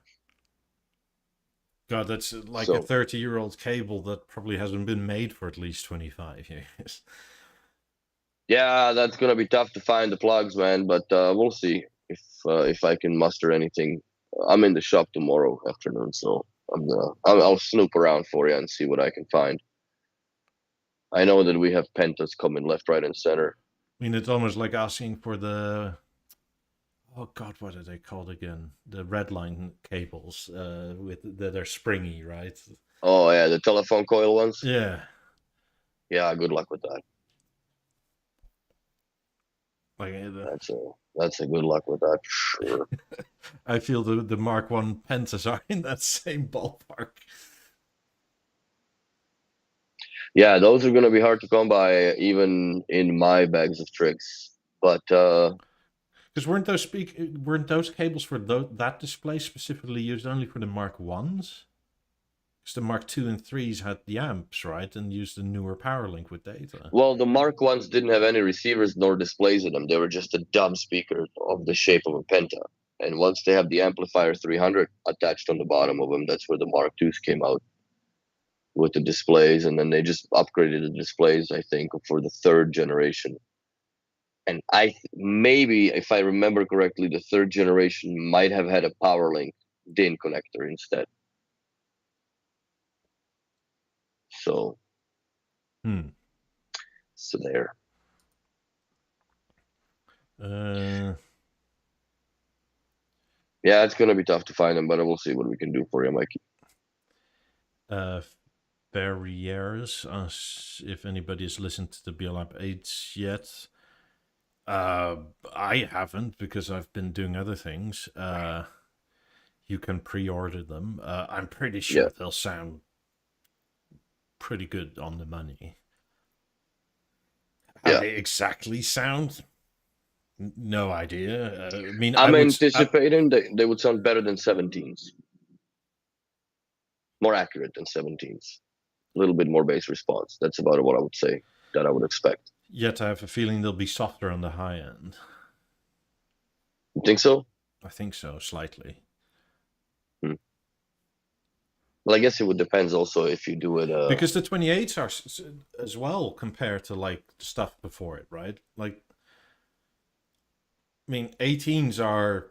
God, that's like a So 30-year-old cable that probably hasn't been made for at least 25 years. yeah, that's gonna be tough to find the plugs, man. But we'll see if I can muster anything. I'm in the shop tomorrow afternoon, so I'll snoop around for you and see what I can find. I know that we have pentas coming left, right, and center. I mean, it's almost like asking for the, oh God, what are they called again? The red line cables with that are springy, right? Oh yeah, the telephone coil ones. Yeah. Yeah, good luck with that. Like That's a good luck with that, sure. I feel the Mark One Pentas are in that same ballpark. Yeah, those are gonna be hard to come by even in my bags of tricks. But Because weren't those cables for that display specifically used only for the Mark Ones? Because the Mark Two and Threes had the amps, right, and used the newer power link with data. well, the Mark ones didn't have any receivers nor displays in them. They were just a dumb speaker of the shape of a Penta. And once they have the amplifier 300 attached on the bottom of them, that's where the Mark IIs came out with the displays. And then they just upgraded the displays, I think, for the third generation. And maybe, if I remember correctly, the third generation might have had a power link DIN connector instead. So, Hmm. so there. Uh, Yeah, it's gonna be tough to find them, but we'll see what we can do for you, Mikey. uh, Barriers. If anybody has listened to the BLAB 8 yet, I haven't because I've been doing other things. You can pre-order them. I'm pretty Yeah, sure they'll sound pretty good on the money. How yeah. they exactly sound? No idea. I mean, I I'm would. anticipating they would sound better than 17s, more accurate than 17s, a little bit more bass response. That's about what I would say that I would expect. Yet I have a feeling they'll be softer on the high end. You think so? I think so, slightly. Hmm. Well, I guess it would depends also if you do it. Because the 28s are as well compared to like stuff before it, right? Like, I mean, 18s are.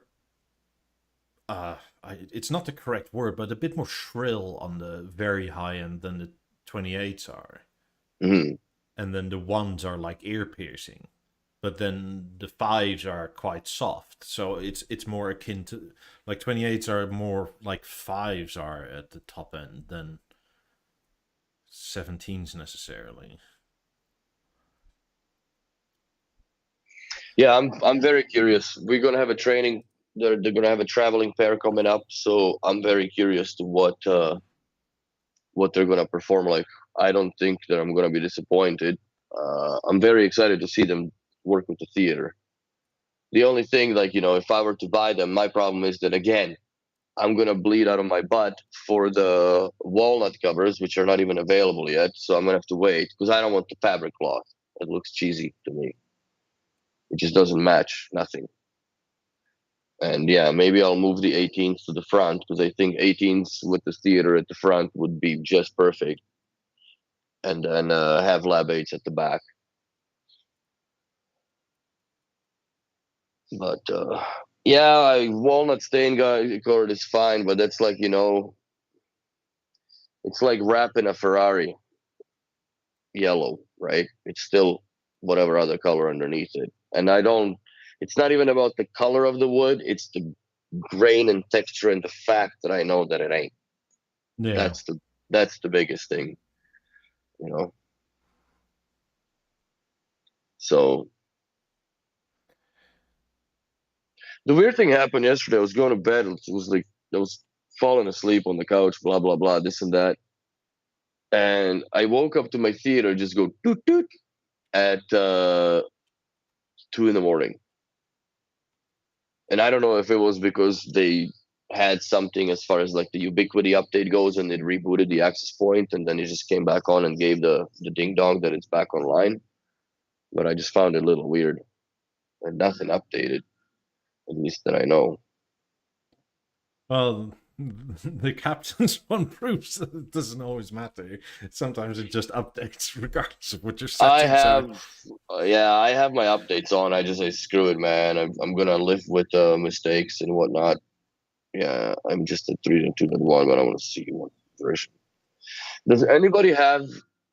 It's not the correct word, but a bit more shrill on the very high end than the 28s are. Mhm. And then the ones are like ear piercing. But then the fives are quite soft. So it's more akin to like 28s are more like fives are at the top end than 17s necessarily. Yeah, I'm very curious. We're gonna have a training. They're gonna have a traveling pair coming up, so I'm very curious to what they're gonna perform like. I don't think that I'm gonna be disappointed. I'm very excited to see them work with the theater. The only thing, like if I were to buy them, my problem is that again, I'm gonna bleed out of my butt for the walnut covers, which are not even available yet. So I'm gonna have to wait because I don't want the fabric cloth. It looks cheesy to me. It just doesn't match. Nothing. And yeah, maybe I'll move the 18s to the front because I think 18s with the theater at the front would be just perfect. And then have lab 8s at the back. But Yeah, walnut stain cord is fine, but that's like, it's like wrapping a Ferrari yellow, right? It's still whatever other color underneath it. And it's not even about the color of the wood, it's the grain and texture and the fact that I know that it ain't. Yeah. That's the biggest thing, you know. So the weird thing happened yesterday. I was going to bed. It was like I was falling asleep on the couch, blah blah blah, this and that. And I woke up to my theater just go toot toot at 2 in the morning. And I don't know if it was because they had something as far as like the Ubiquity update goes, and it rebooted the access point, and then it just came back on and gave the ding dong that it's back online. But I just found it a little weird, and nothing updated, at least that I know. Well, the captain's one proves that it doesn't always matter. Sometimes it just updates regardless of what your I settings are. have, yeah, I have my updates on. I just say screw it, man. I'm gonna live with mistakes and whatnot. Yeah, I'm just at 3.2.1, but I want to see what version. Does anybody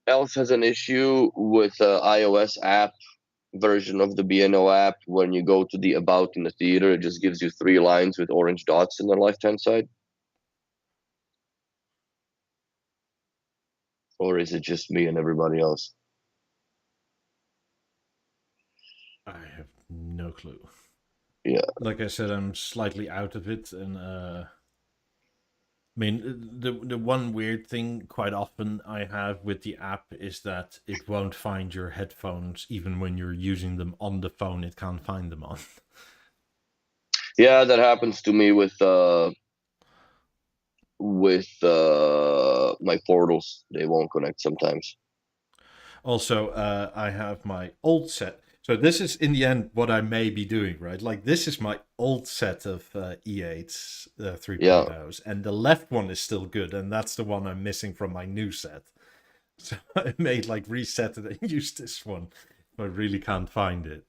else has an issue with iOS app version of the BNO app? When you go to the about in the theater, it just gives you 3 lines with orange dots in the left hand side, or is it just me and everybody else? I have no clue. Yeah, Like I said, I'm slightly out of it, and I mean, the one weird thing quite often I have with the app is that it won't find your headphones even when you're using them on the phone. It can't find them on. yeah, that happens to me with my portals. They won't connect sometimes. Also, I have my old set. So this is in the end what I may be doing, right? Like this is my old set of E8s Yeah, 3.0s, and the left one is still good, and that's the one I'm missing from my new set. So I may like reset it and use this one if I really can't find it.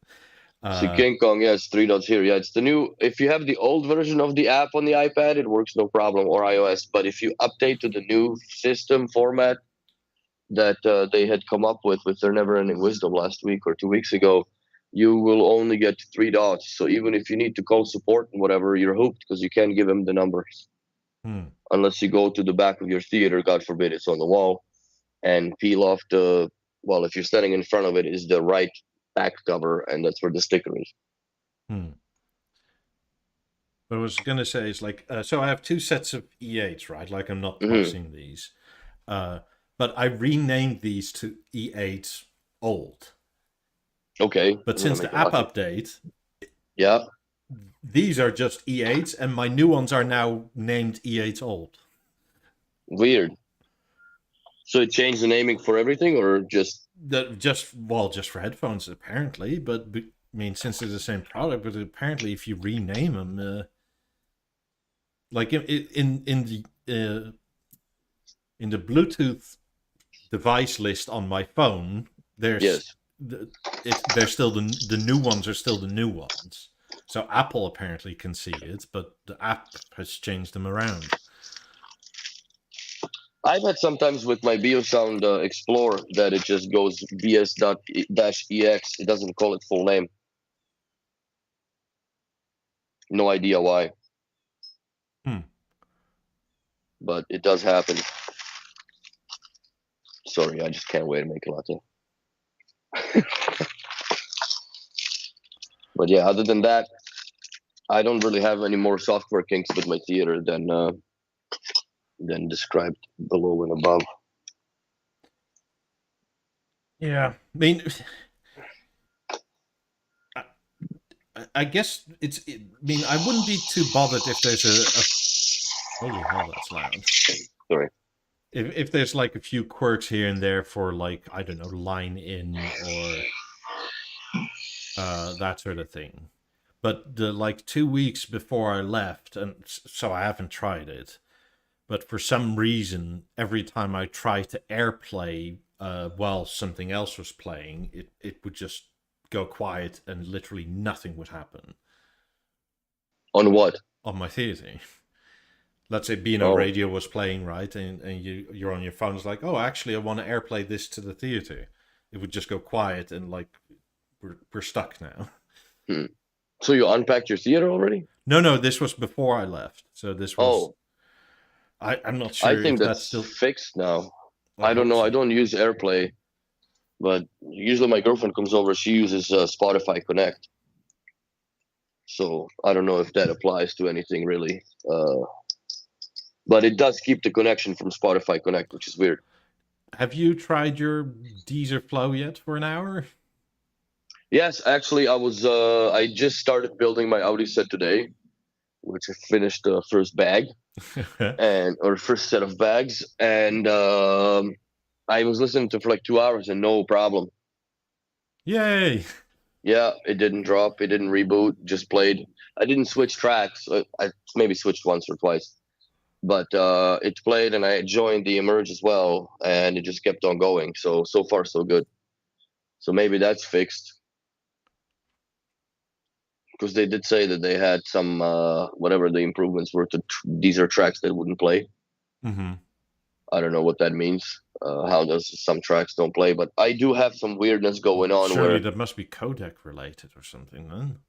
so Uh, King Kong, yes, 3 dots here. Yeah, it's the new. If you have the old version of the app on the iPad, it works no problem, or iOS. But if you update to the new system format that they had come up with their never ending wisdom last week or 2 weeks ago, you will only get 3 dots. So even if you need to call support and whatever, you're hooked because you can't give them the numbers hmm. unless you go to the back of your theater. God forbid it's on the wall, and peel off the. Well, if you're standing in front of it, is the right back cover, and that's where the sticker is. Hmm. What I was gonna say is like, so I have two sets of E8s, right? Like I'm not Hmm. tossing these, uh, but I renamed these to E8 old. Okay, But I'm gonna since make the it app lucky. update, Yeah, these are just E8s, and my new ones are now named E8 old. weird. So it changed the naming for everything, or just That just well, just for headphones apparently, but I mean, since they're the same product, but apparently if you rename them, like in the Bluetooth device list on my phone, there's yes? they're still the new ones are still the new ones. So Apple apparently can see it, but the app has changed them around. I've had sometimes with my BioSound Explorer that it just goes bs.-ex. It doesn't call it full name. No idea why, Hmm. but it does happen. Sorry, I just can't wait to make a latte. But yeah, other than that, I don't really have any more software kinks with my theater than described below and above. Yeah, I mean, I, I guess I mean, I wouldn't be too bothered if there's a holy hell, that's loud. Sorry. If there's like a few quirks here and there for like I don't know line in or that sort of thing. But the like 2 weeks before I left, and so I haven't tried it. But for some reason, every time I try to AirPlay while something else was playing, it would just go quiet and literally nothing would happen. On what? on my theater. Let's say BNO Oh, radio was playing, right, and you're on your phone. It's like, oh, actually, I want to airplay this to the theater. It would just go quiet, and like we're stuck now. hmm. So you unpacked your theater already? No, this was before I left. So this was. Oh, I'm not I sure think if that's that's still. fixed now. I I don't hope know. I so. don't use AirPlay, but usually my girlfriend comes over. She uses Spotify Connect. So I don't know if that applies to anything really. But it does keep the connection from Spotify Connect, which is weird. Have you tried your Deezer Flow yet for an hour? Yes, actually, I just started building my Audi set today, which I finished the first bag and or first set of bags, and I was listening to it for like 2 hours and no problem. Yay! Yeah, it didn't drop, it didn't reboot, just played. I didn't switch tracks. I maybe switched once or twice, but it played, and I joined the Emerge as well, and it just kept on going. So far so good. So maybe that's fixed because they did say that they had some whatever the improvements were to these are tracks that wouldn't play. Mm-hmm. I don't know what that means. How does some tracks don't play? But I do have some weirdness going on Surely where that must be codec related or something, then.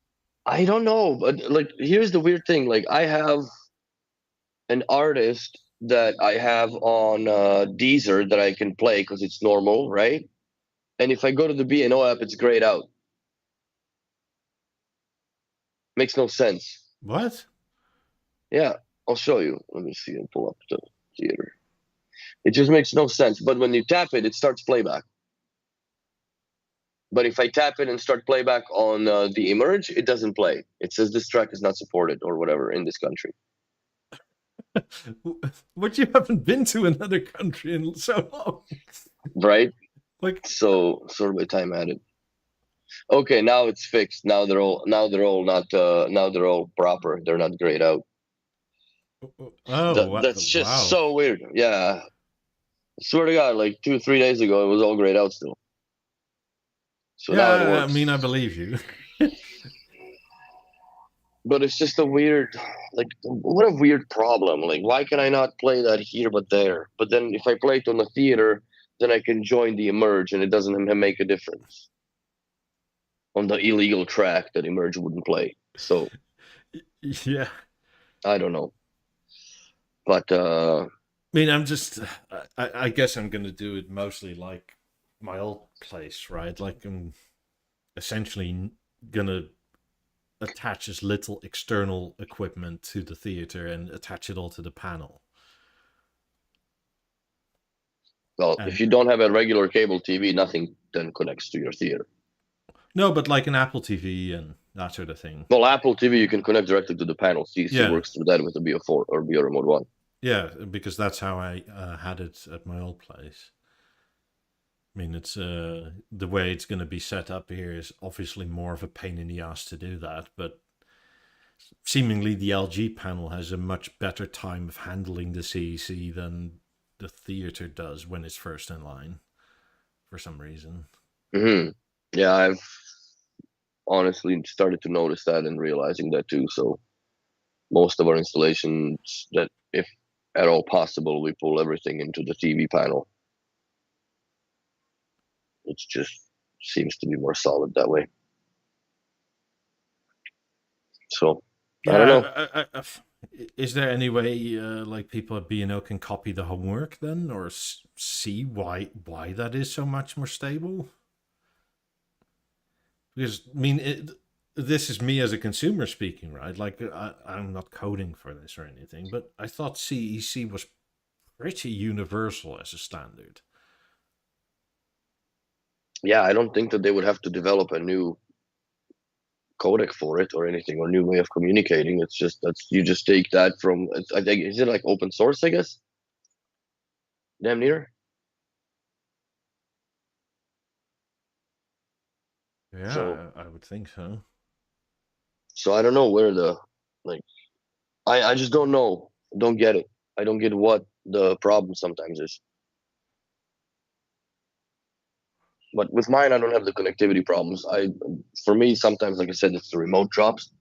I don't know. But like, here's the weird thing. Like, I have an artist that I have on Deezer that I can play because it's normal, right? And if I go to the BNO app, it's grayed out. Makes no sense. What? Yeah, I'll show you. Let me see and pull up the theater. It just makes no sense. But when you tap it, it starts playback. But if I tap it and start playback on the Emerge, it doesn't play. It says this track is not supported or whatever in this country. What, you haven't been to another country in so long? Right? Like, So sort of a time added. Okay, now it's fixed. Now they're all proper. They're not grayed out. oh, That's just wow. so weird. Yeah. I swear to God, like 2 or 3 days ago, it was all grayed out still. So now it Yeah, I mean, I works. believe you. But it's just a weird, like, what a weird problem. Like, why can I not play that here but there? But then if I play it on the theater, then I can join the Emerge and it doesn't make a difference on the illegal track that Emerge wouldn't play. So Yeah. I don't know. But I mean, I'm just. I guess I'm gonna do it mostly like my old place, right? Like I'm essentially gonna attach as little external equipment to the theater and attach it all to the panel. well, if And you don't have a regular cable TV, nothing then connects to your theater. no, but like an Apple TV and that sort of thing. Well, Apple TV you can connect directly to the panel. CC Yeah, works through that with the BO4 or BO Remote One. yeah, because that's how I had it at my old place. I mean, it's the way it's going to be set up here is obviously more of a pain in the ass to do that, but seemingly the LG panel has a much better time of handling the CEC than the theater does when it's first in line for some reason. Hmm. Yeah, I've honestly started to notice that and realizing that too. So most of our installations, that if at all possible, we pull everything into the TV panel. It just seems to be more solid that way. So I don't know. Yeah, is there any way like people at B&O can copy the homework then, or see why that is so much more stable? Because I mean, this is me as a consumer speaking, right? Like I'm not coding for this or anything, but I thought CEC was pretty universal as a standard. Yeah, I don't think that they would have to develop a new codec for it or anything or new way of communicating. It's just that's you just take that from. I think is it like open source? I guess. Damn near. So Yeah, I would think so. I don't know where the like. I just don't know. Don't get it. I don't get what the problem sometimes is. But with mine, I don't have the connectivity problems. For me, sometimes, like I said, it's the remote drops.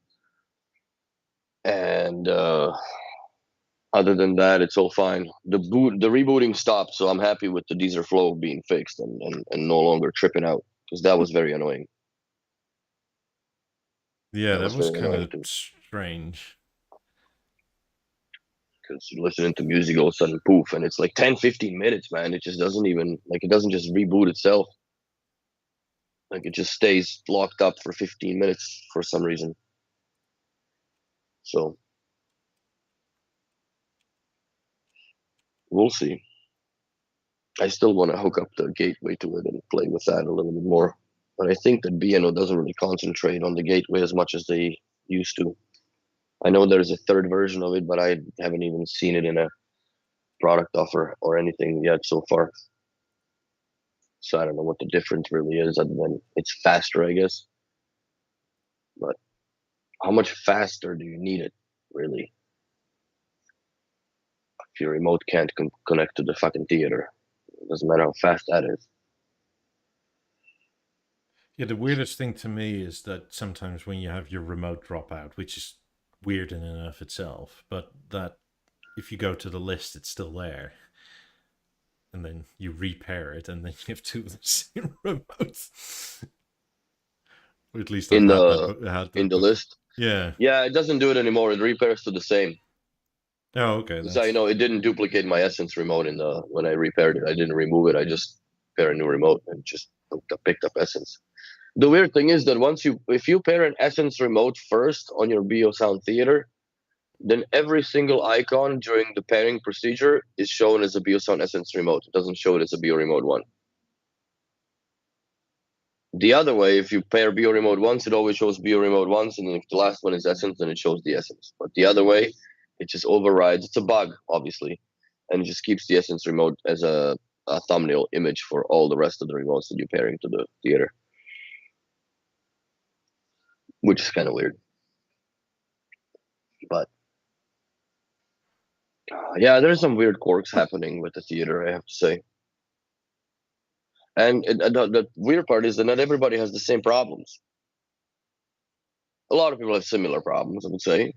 And other than that, it's all fine. The rebooting stopped, so I'm happy with the Deezer flow being fixed and no longer tripping out, because that was very annoying. Yeah, That that was was very kind annoying of too, strange. because you're listening to music, all of a sudden, poof, and it's like 10, 15 minutes, man. It just doesn't even, like, it doesn't just reboot itself. Like, it just stays locked up for 15 minutes for some reason. So we'll see. I still want to hook up the gateway to it and play with that a little bit more. But I think that BNO doesn't really concentrate on the gateway as much as they used to. I know there's a third version of it, but I haven't even seen it in a product offer or anything yet so far. So I don't know what the difference really is, other than it's faster, I guess. But how much faster do you need it, really? If your remote can't connect to the fucking theater, it doesn't matter how fast that is. Yeah, the weirdest thing to me is that sometimes when you have your remote drop out, which is weird in and of itself, but that if you go to the list, it's still there. And then you repair it, and then you have two of the same remotes. Or at least I've In had the that. Had in that the before. list, Yeah. yeah, it doesn't do it anymore. It repairs to the same. Oh, okay. So I That's know it didn't duplicate my Essence remote in the when I repaired it. I didn't remove it. I just pair a new remote and just picked up Essence. The weird thing is that if you pair an Essence remote first on your BeoSound Theater, then every single icon during the pairing procedure is shown as a BeoSound Essence remote. It doesn't show it as a Beo Remote 1. The other way, if you pair Beo Remote once, it always shows Beo Remote once, and then if the last one is Essence, then it shows the Essence. But the other way, it just overrides. It's a bug, obviously, and it just keeps the Essence remote as a thumbnail image for all the rest of the remotes that you're pairing to the theater, which is kind of weird. But yeah, there's some weird quirks happening with the theater, I have to say. And the weird part is that not everybody has the same problems. A lot of people have similar problems, I would say,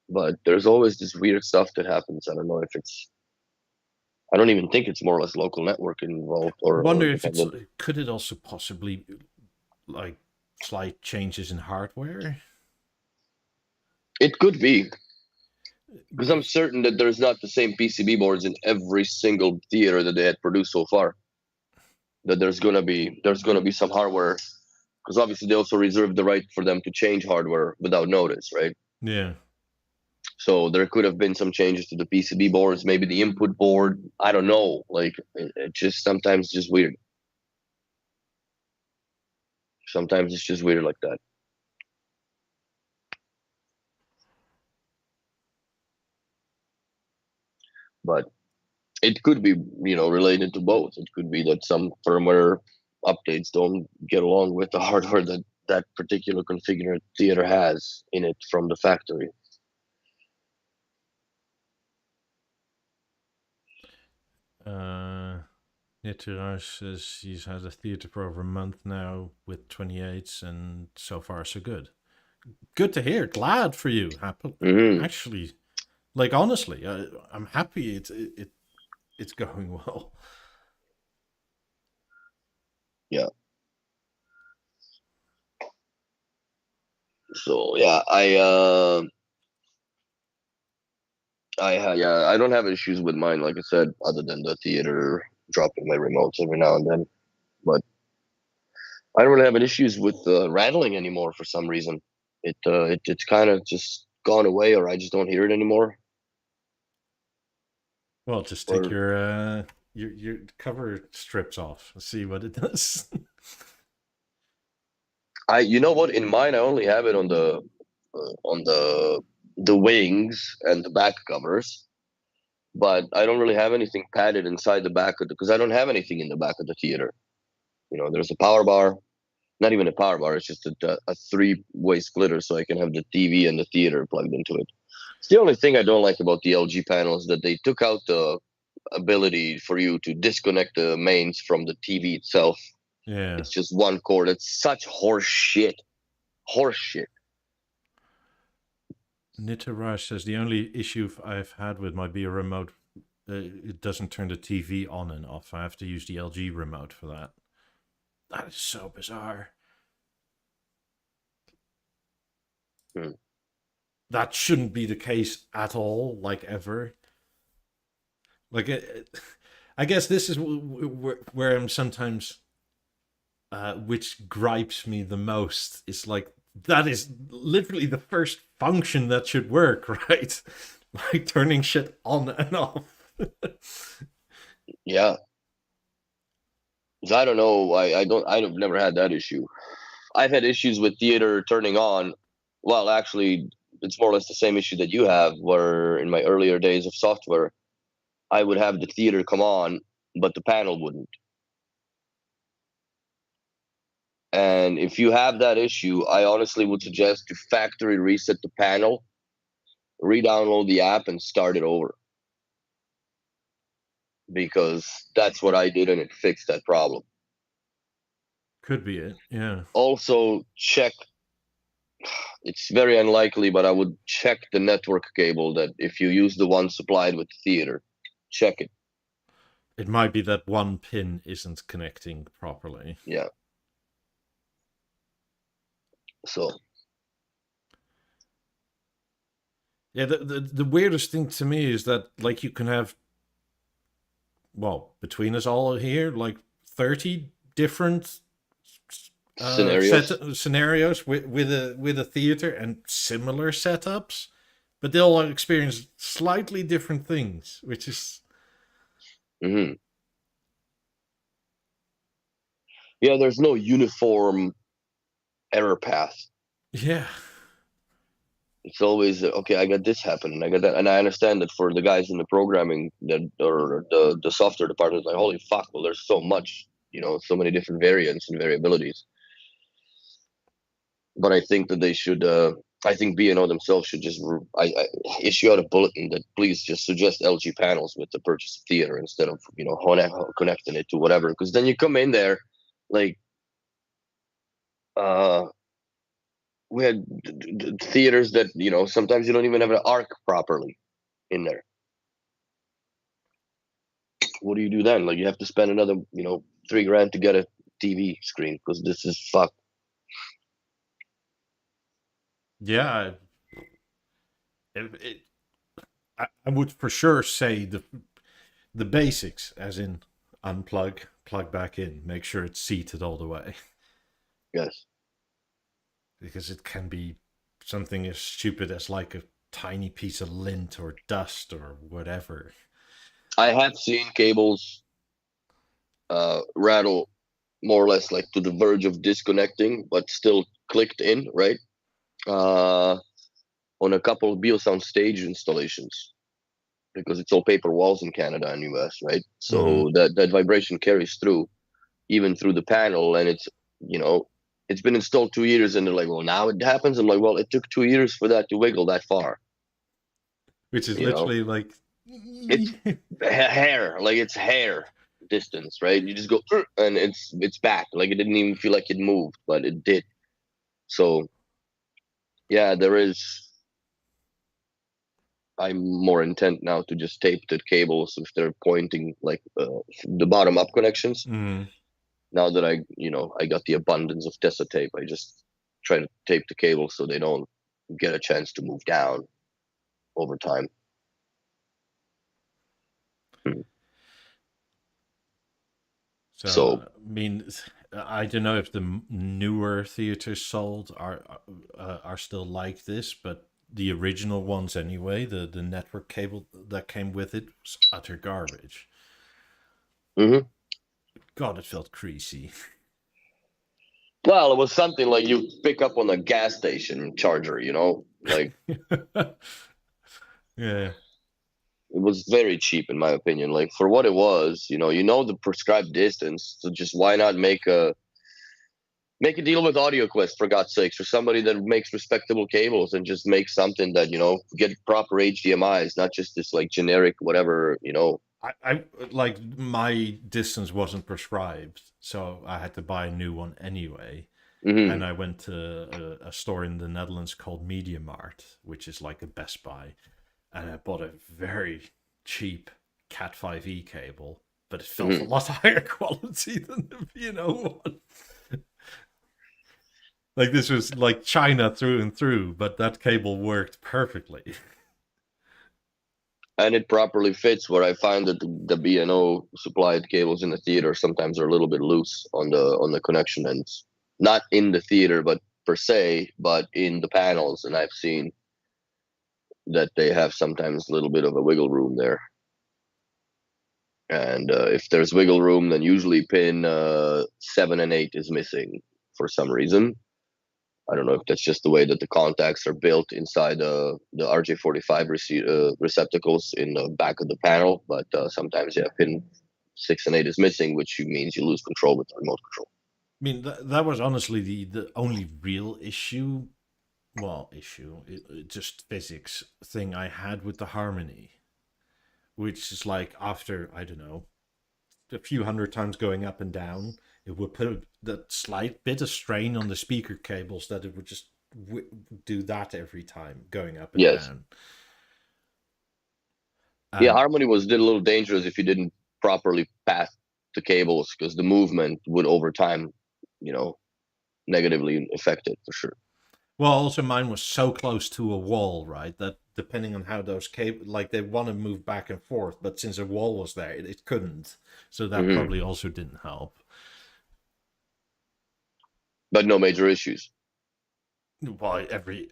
but there's always this weird stuff that happens. I don't know if it's. I don't even think it's more or less local network involved or wonder if it's dependent. could it also possibly like slight changes in hardware. It could be, because I'm certain that there's not the same PCB boards in every single theater that they had produced so far. That there's gonna be some hardware, because obviously they also reserve the right for them to change hardware without notice, right? Yeah. So there could have been some changes to the PCB boards, maybe the input board. I don't know. Like it just sometimes just weird. Sometimes it's just weird like that. But it could be, related to both. It could be that some firmware updates don't get along with the hardware that that particular configured theater has in it from the factory. Nitterhuis says he's had a theatre for over a month now with 28s, and so far so good. Good to hear. Glad for you. Happy. Hmm. Actually, like honestly, I'm happy it's going well. Yeah. So yeah, yeah, I don't have issues with mine, like I said, other than the theater dropping my remotes every now and then. But I don't really have any issues with rattling anymore for some reason. It's kind of just gone away, or I just don't hear it anymore. Well, just take Or your cover strips off. See what it does. you know what? In mine, I only have it on the wings and the back covers, but I don't really have anything padded inside the back of because I don't have anything in the back of the theater. There's a power bar, not even a power bar. It's just a three-way splitter, so I can have the TV and the theater plugged into it. It's the only thing I don't like about the LG panels, that they took out the ability for you to disconnect the mains from the TV itself. Yeah. It's just one cord. It's such horse shit. Horse shit. Nitaraj says the only issue I've had with my Beo remote, it doesn't turn the TV on and off. I have to use the LG remote for that. That is so bizarre. Hmm. That shouldn't be the case at all, like ever. Like, I guess this is where I'm sometimes, which gripes me the most. Is like, that is literally the first function that should work, right? Like turning shit on and off. Yeah. 'Cause I don't know. I've never had that issue. I've had issues with theater turning on. Well, actually, it's more or less the same issue that you have, where in my earlier days of software, I would have the theater come on, but the panel wouldn't. And if you have that issue, I honestly would suggest to factory reset the panel, re-download the app, and start it over. Because that's what I did, and it fixed that problem. Could be it, yeah. Also, check. It's very unlikely, but I would check the network cable, that if you use the one supplied with the theater, check it. It might be that one pin isn't connecting properly. Yeah. So. Yeah, the weirdest thing to me is that, like, you can have, well, between us all here, like 30 different scenarios with a theater and similar setups, but they'll all experience slightly different things, which is. Mm-hmm. Yeah, there's no uniform error path. Yeah. It's always okay. I got this happening. I got that, and I understand that for the guys in the programming that or the software department, like, holy fuck! Well, there's so much, so many different variants and variabilities. But I think that they should. I think BNO themselves should just issue out a bulletin that please just suggest LG panels with the purchase of theater instead of connecting it to whatever. Because then you come in there, like, we had theaters that sometimes you don't even have an arc properly in there. What do you do then? Like, you have to spend another $3,000 to get a TV screen, because this is fuck. Yeah, I would for sure say the basics, as in unplug, plug back in, make sure it's seated all the way. Yes. Because it can be something as stupid as like a tiny piece of lint or dust or whatever. I have seen cables rattle more or less like to the verge of disconnecting, but still clicked in, right? On a couple of BeoSound stage installations, because it's all paper walls in Canada and US, right? So that vibration carries through, even through the panel, and it's been installed 2 years, and they're like, well, now it happens. I'm like, well, it took 2 years for that to wiggle that far. Which is literally like, it's hair, like it's hair distance, right? You just go and it's back. Like, it didn't even feel like it moved, but it did. So yeah, I'm more intent now to just tape the cables if they're pointing, like the bottom up connections. Now that I got the abundance of Tessa tape, I just try to tape the cables so they don't get a chance to move down over time. So I mean, I don't know if the newer theaters sold are still like this, but the original ones anyway, the network cable that came with it was utter garbage. God, it felt greasy. Well, it was something like you pick up on a gas station charger, like. Yeah. It was very cheap, in my opinion. Like, for what it was, the prescribed distance. So just why not make a deal with AudioQuest, for God's sakes, or somebody that makes respectable cables, and just make something that get proper HDMI's, not just this like generic whatever. I like, my distance wasn't prescribed, so I had to buy a new one anyway. Hmm. and I went to a store in the Netherlands called Media Mart, which is like a Best Buy, and I bought a very cheap Cat 5e cable, but it felt a Hmm. lot higher quality than the BNO one. Like this was like China through and through, but that cable worked perfectly. And it properly fits. Where I find that the BNO supplied cables in the theater sometimes are a little bit loose on the connection ends, not in the theater, but per se, but in the panels. And I've seen that they have sometimes a little bit of a wiggle room there. And if there's wiggle room, then usually pin 7 and 8 is missing for some reason. I don't know if that's just the way that the contacts are built inside the RJ45 receptacles in the back of the panel, but sometimes, yeah, pin 6 and 8 is missing, which means you lose control with the remote control. I mean, that was honestly the only real issue. Well, just physics thing I had with the Harmony, which is like after, I don't know, a few hundred times going up and down, it would put that slight bit of strain on the speaker cables that it would just do that every time going up and Yes. down. Yeah, And Harmony was did a little dangerous if you didn't properly path the cables because the movement would over time, you know, negatively affect it for sure. well, also mine was so close to a wall, right? That depending on how those cable, like they want to move back and forth, but since a wall was there, it couldn't. So that Hmm. probably also didn't help. But no major issues. Well, every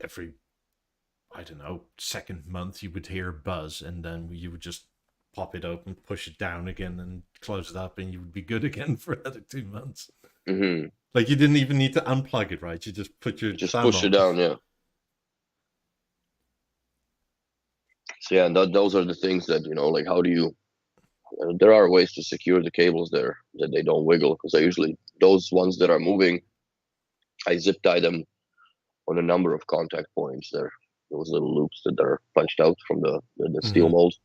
I don't know, second month you would hear a buzz, and then you would just pop it open, push it down again, and close it up, and you would be good again for another 2 months. Hmm. Like you didn't even need to unplug it, right? You just put your Just thumb push it on. down, yeah. So yeah, and those are the things that like how do you? There are ways to secure the cables there that they don't wiggle because I usually those ones that are moving, I zip tie them on a number of contact points. There, those little loops that are punched out from the steel Mm-hmm. mold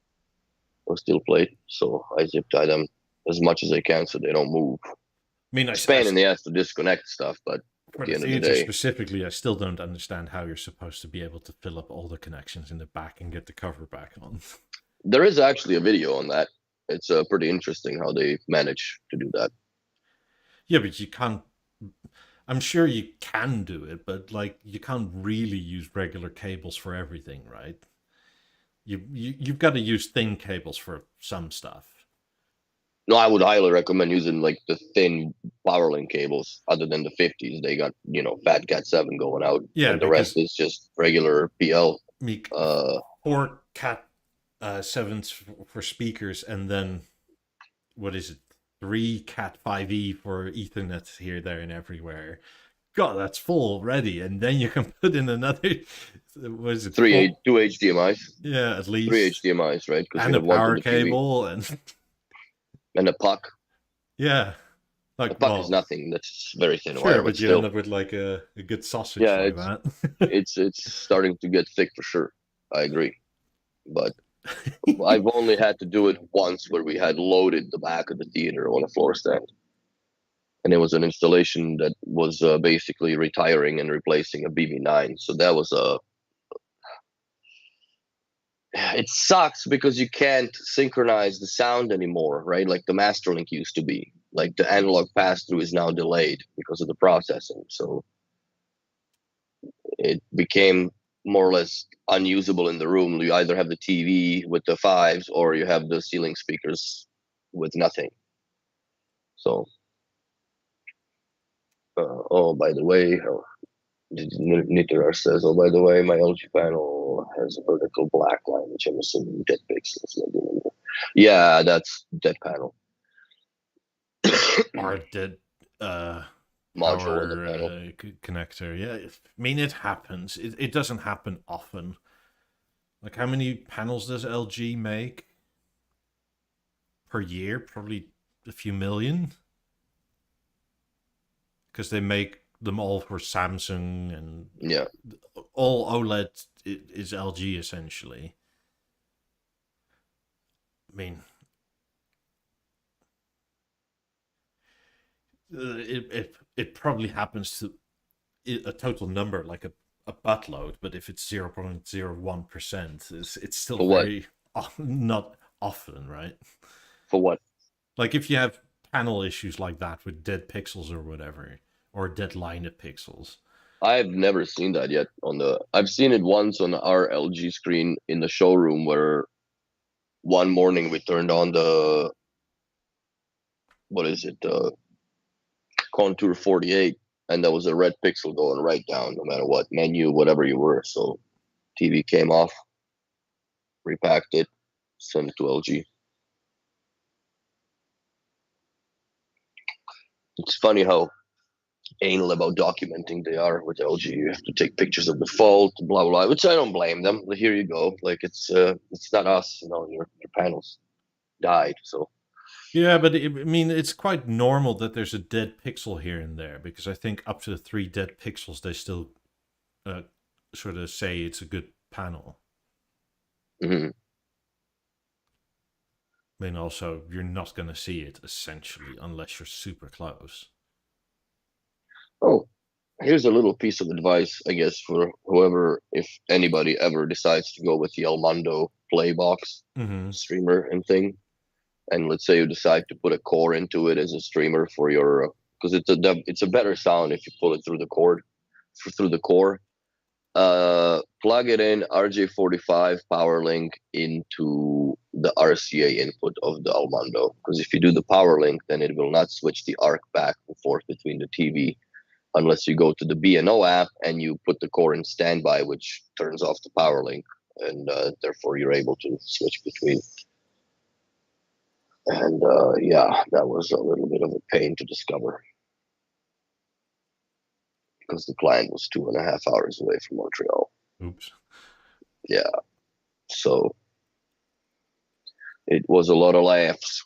or steel plate. So I zip tie them as much as I can so they don't move. I mean, It's a pain in the ass to disconnect stuff, but at for the the end of the theater day, specifically, I still don't understand how you're supposed to be able to fill up all the connections in the back and get the cover back on. there is actually a video on that. It's pretty interesting how they manage to do that. Yeah, but you can't. I'm sure you can do it, but like you can't really use regular cables for everything, right? You've got to use thin cables for some stuff. No, I would highly recommend using like the thin PowerLink cables. Other than the 50s, they got Fat Cat 7 going out, Yeah, and the rest because is just regular PL. me Uh, 4 Cat sevens for speakers, and then what is it? 3 Cat 5e for Ethernet here, there, and everywhere. God, that's full already, and then you can put in another. What is it? Four? two HDMI's, Yeah, at three least, HDMI's, right? Because you and a have one to power the TV cable, and and a puck. yeah, The like puck is well, nothing. That's very thin sure, wire, but but you end still, up with like a good sausage yeah, like it's that. it's starting to get thick for sure. I agree, but I've only had to do it once where we had loaded the back of the theater on a floor stand. And it was an installation that was basically retiring and replacing a BB9. So that was it sucks because you can't synchronize the sound anymore, right? Like the master link used to be. Like the analog pass through is now delayed because of the processing. So it became more or less unusable in the room. You either have the TV with the fives or you have the ceiling speakers with nothing. So, oh, by the way, Nitterer says, "Oh, by the way, my LG panel has a vertical black line, which I'm assuming dead pixels." Yeah, that's dead panel Or the module on the power panel. connector. Yeah, I mean it happens. It doesn't happen often. Like how many panels does LG make per year? Probably a few million, because they make them all for Samsung, and Yeah, all OLED is LG essentially. I mean, it probably happens to a total number like a buttload, but if it's 0.01%, it's still For what? very not often, right? For what? Like if you have panel issues like that with dead pixels or whatever, or dead line of pixels. I've never seen that yet on the. I've seen it once on our LG screen in the showroom where one morning we turned on the what is it, Contour 48, and there was a red pixel going right down, no matter what menu, whatever you were. So TV came off, repacked it, sent it to LG. It's funny how anal about documenting they are with LG. You have to take pictures of the fault, blah blah, which I don't blame them. But here you go. Like it's not us, your panels died. So Yeah, but I mean, it's quite normal that there's a dead pixel here and there, because I think up to 3 dead pixels, they still uh, sort of say it's a good panel. mhm. I mean, also, you're not going to see it, essentially, unless you're super close. Oh, here's a little piece of advice, I guess, for whoever, if anybody ever decides to go with the Elmondo Play box Mm-hmm. streamer and thing, and let's say you decide to put a core into it as a streamer for your, because it's a better sound if you pull it through the cord, through the core. Plug it in RJ45 power link into the RCA input of the Elmondo, because if you do the power link, then it will not switch the arc back and forth between the TV unless you go to the BNO app and you put the core in standby, which turns off the power link, and therefore you're able to switch between. And yeah, that was a little bit of a pain to discover because the client was 2.5 hours away from Montreal. Oops. Yeah, so it was a lot of laughs,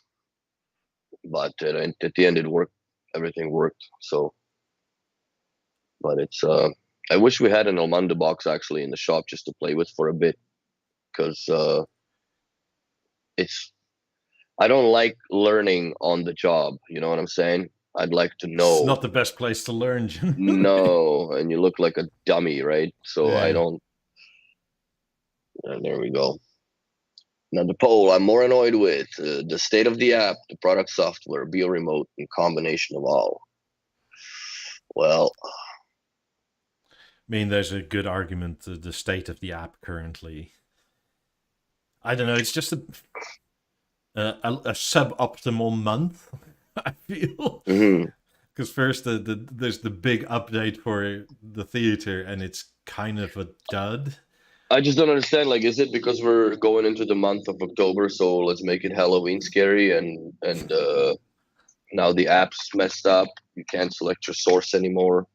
but at the end it worked. Everything worked. So, but it's I wish we had an Elmondo box actually in the shop just to play with for a bit, because it's I don't like learning on the job. You know what I'm saying? I'd like to It's know. not the best place to learn, generally. No, and you look like a dummy, right? So I Yeah. don't. And there we go. Now the poll I'm more annoyed with: the state of the app, the product software, Bio Remote, and combination of all. Well, I mean, there's a good argument to the state of the app currently. I don't know. It's just a suboptimal month, I feel. mhm. Because first, there's the big update for the theater, and it's kind of a dud. I just don't understand. Like, is it because we're going into the month of October, so let's make it Halloween scary, and now the app's messed up. You can't select your source anymore.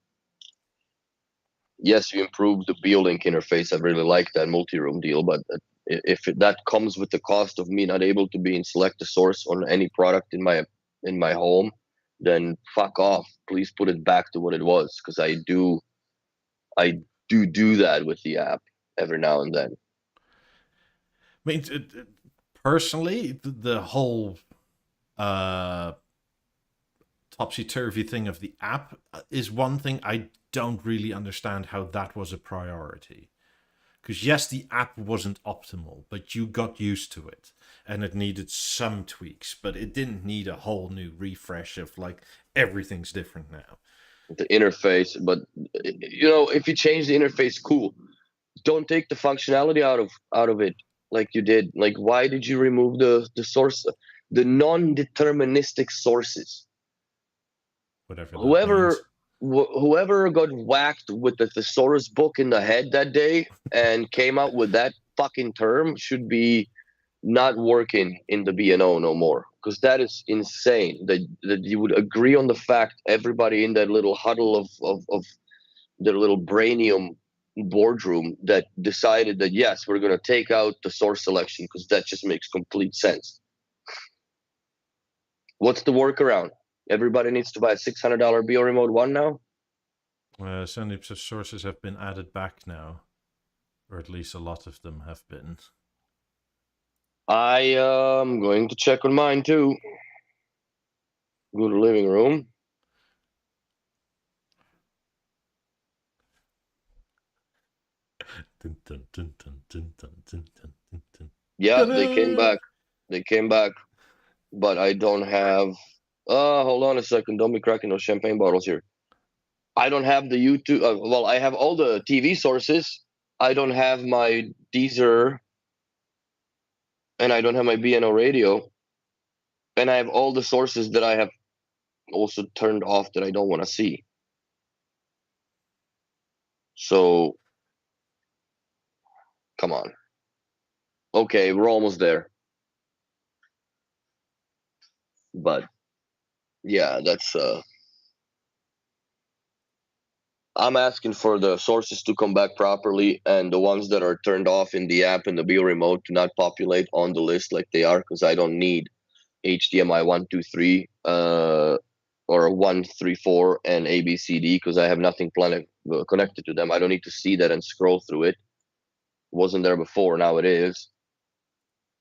Yes, you improved the BeoLink interface. I really like that multi-room deal, but if that comes with the cost of me not able to be in select a source on any product in my home, then fuck off. Please put it back to what it was, because I do that with the app every now and then. I mean, personally, the whole uh, topsy turvy thing of the app is one thing I don't really understand how that was a priority. Because yes, the app wasn't optimal, but you got used to it, and it needed some tweaks, but it didn't need a whole new refresh of like everything's different now. The interface, but if you change the interface, cool. Don't take the functionality out of it like you did. Like, why did you remove the source, the non-deterministic sources? Whatever that means. Whoever got whacked with the thesaurus book in the head that day and came out with that fucking term should be not working in the BNO no more, because that is insane that you would agree on the fact, everybody in that little huddle of their little brainium boardroom, that decided that yes, we're going to take out the source selection because that just makes complete sense. What's the workaround? Everybody needs to buy a $600 Bio Remote 1 now? Some sources have been added back now, or at least a lot of them have been. I am going to check on mine too. Go to living room. Yeah, they came Ta-da! back. They came back, but I don't have. Hold on a second. Don't be cracking those champagne bottles here. I don't have the YouTube. Well, I have all the TV sources. I don't have my Deezer, and I don't have my BNO radio, and I have all the sources that I have also turned off that I don't want to see. So come on. Okay, we're almost there. But yeah, that's I'm asking for the sources to come back properly and the ones that are turned off in the app and the Bio remote to not populate on the list like they are, because I don't need HDMI 123 or 134 and ABCD because I have nothing connected to them. I don't need to see that and scroll through it. Wasn't there before, now it is.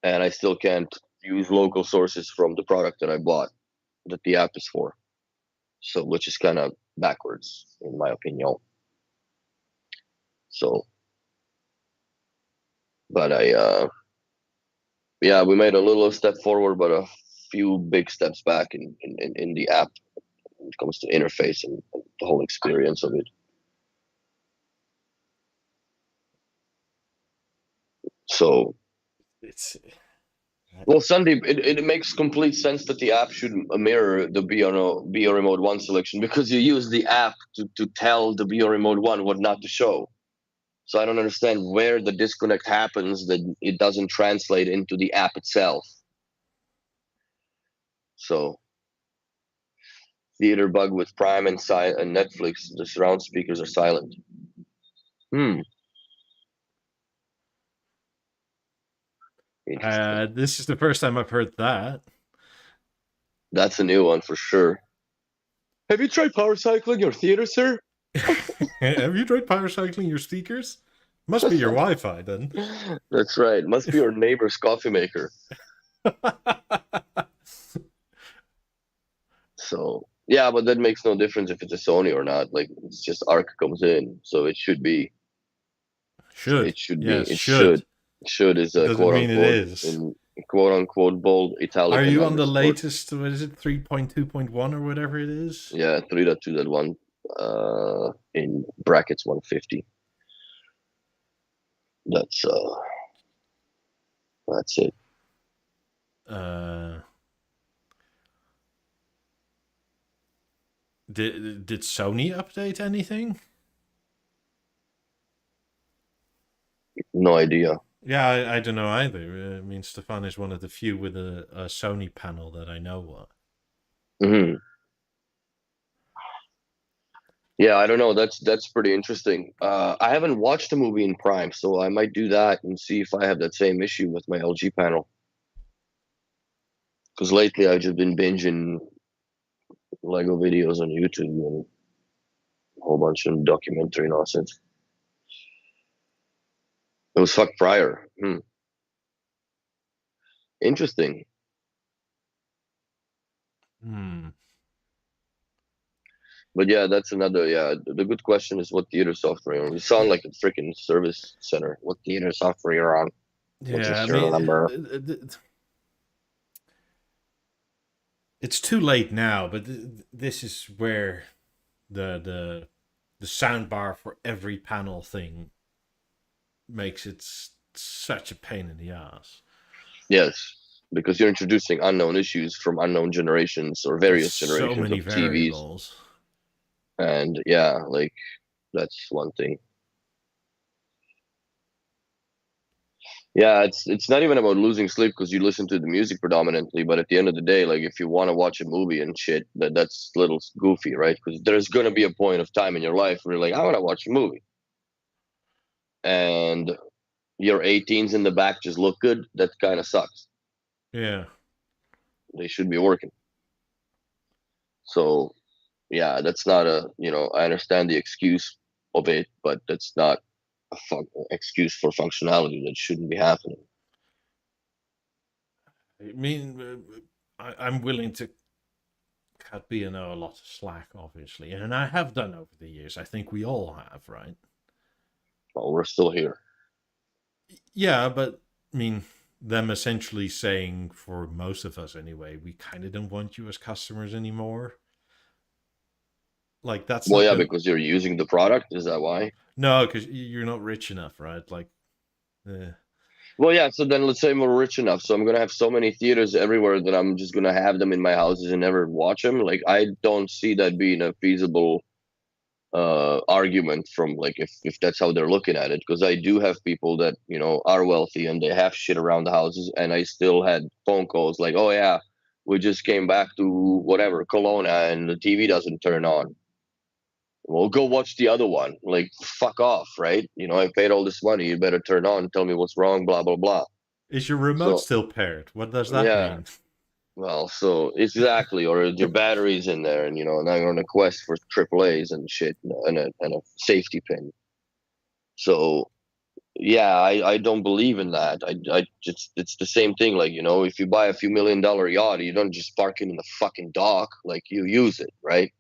And I still can't use local sources from the product that I bought that the app is for. So which is kind of backwards in my opinion. So but yeah, we made a little step forward but a few big steps back in the app when it comes to interface and the whole experience of it. So It's well, Sandeep, it makes complete sense that the app should mirror the BeoNo Remote 1 selection because you use the app to tell the Bio Remote 1 what not to show. So I don't understand where the disconnect happens that it doesn't translate into the app itself. So theater bug with Prime and Netflix, the surround speakers are silent. Hmm, interesting. this is the first time I've heard that. That's a new one for sure. Have you tried power cycling your theater, sir? Have you tried power cycling your speakers? Must be your Wi-Fi then. That's right. Must be your neighbor's coffee maker. So yeah, but that makes no difference if it's a Sony or not. Like it's just ARC comes in, so it should be. Should. It should be. Yes, It should. should. Should is a Doesn't quote mean it unquote is. in quote unquote bold Are italic and you on the underscore. latest, what is it, 3.2.1 or whatever it is? Yeah, 3.2.1 in brackets 150. That's that's it. Uh, did Sony update anything? No idea. Yeah, I don't know either. I mean, Stefan is one of the few with a Sony panel that I know of. Hmm. Yeah, I don't know. That's pretty interesting. I haven't watched a movie in Prime, so I might do that and see if I have that same issue with my LG panel. Because lately I've just been binging Lego videos on YouTube and a whole bunch of documentary nonsense. It was fuck prior. Interesting. Hmm. But yeah, that's another. Yeah, the good question is what theater software you're on. You sound like a freaking service center. What theater software you're on? What's your Yeah, I serial mean, number? it's too late now, but this is where the sound bar for every panel thing makes it such a pain in the ass. Yes, because you're introducing unknown issues from unknown generations or There's various so generations many of TVs. variables. And yeah, like that's one thing. Yeah, it's not even about losing sleep because you listen to the music predominantly, but at the end of the day, like if you want to watch a movie and shit, that's a little goofy, right? Because there's gonna be a point of time in your life where you're like, I want to watch a movie, and your 18s in the back just look good. That kind of sucks. Yeah. They should be working. So yeah, that's not a I understand the excuse of it, but that's not a excuse for functionality that shouldn't be happening. I mean, I'm willing to cut B&O a lot of slack, obviously, and I have done over the years. I think we all have, right? Well, we're still here. Yeah, but I mean, them essentially saying, for most of us anyway, we kind of don't want you as customers anymore. Like that's Well, not yeah, gonna. because you're using the product. Is that why? No, because you're not rich enough, right? Like, eh. Well, yeah. So then let's say we're rich enough. So I'm gonna have so many theaters everywhere that I'm just gonna have them in my houses and never watch them. Like I don't see that being a feasible argument from like if that's how they're looking at it, because I do have people that are wealthy and they have shit around the houses, and I still had phone calls like, oh yeah, we just came back to whatever Kelowna and the TV doesn't turn on. Well, go watch the other one. Like, fuck off, right? I paid all this money, you better turn on, tell me what's wrong, blah blah blah. Is your remote So still paired? What does that yeah, mean? well, so exactly, or your batteries in there, and now you're on a quest for triple A's and shit, and a safety pin. So yeah, I don't believe in that. I just it's the same thing. Like if you buy a few $1 million yacht, you don't just park it in the fucking dock. Like you use it, right?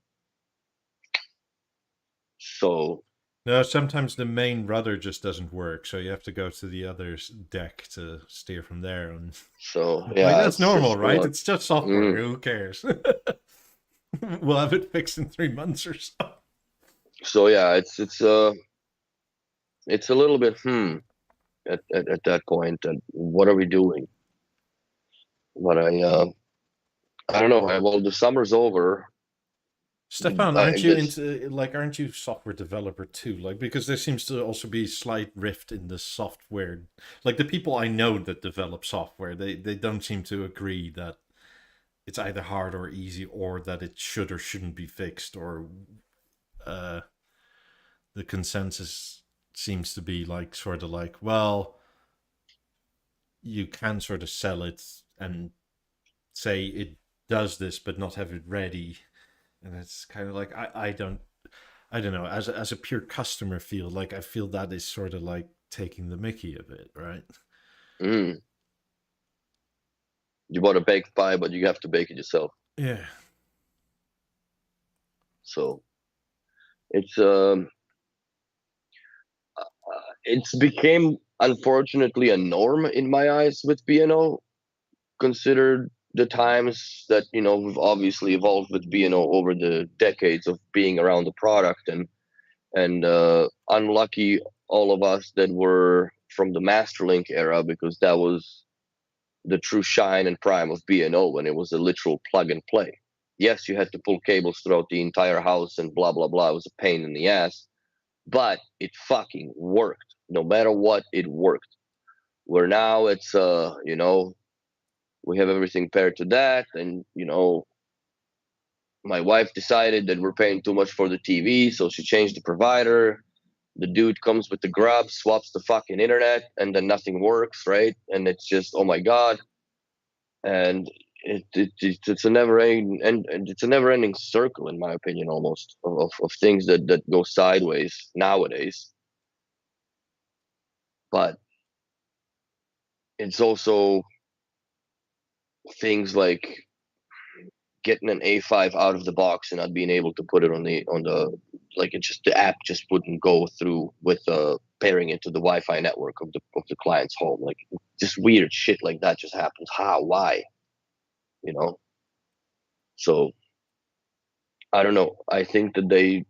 So No, sometimes the main rudder just doesn't work, so you have to go to the other deck to steer from there. And like yeah, that's it's normal, just right? It's just software. mm. Who cares? We'll have it fixed in 3 months or so. So yeah, it's a little bit at that point. And what are we doing? But I don't know. Well, the summer's over. Stefan, I aren't you guess. into like aren't you software developer too? Like because there seems to also be slight rift in the software. Like the people I know that develop software, they don't seem to agree that it's either hard or easy or that it should or shouldn't be fixed or uh the consensus seems to be like sort of like, well, you can sort of sell it and say it does this but not have it ready. And it's kind of like I don't know, as a pure customer feel, like I feel that is sort of like taking the mickey a bit, right? Mm, you want to bake pie, but you have to bake it yourself. Yeah. So it's it's became unfortunately a norm in my eyes with BNO, considered the times that we've obviously evolved with BNO over the decades of being around the product, and unlucky all of us that were from the Masterlink era, because that was the true shine and prime of BNO when it was a literal plug and play. Yes, you had to pull cables throughout the entire house and blah blah blah. It was a pain in the ass, but it fucking worked. No matter what, it worked. Where now it's we have everything paired to that, and my wife decided that we're paying too much for the TV, so she changed the provider. The dude comes with the grub, swaps the fucking internet, and then nothing works, right? And it's just, oh my god. And it's a never ending, and it's a never ending circle, in my opinion, almost of things that go sideways nowadays. But it's also things like getting an A5 out of the box and not being able to put it on the like, it just, the app just wouldn't go through with pairing it to the Wi-Fi network of the client's home. Like just weird shit like that just happens. How? Why? You know. So I don't know. I think that they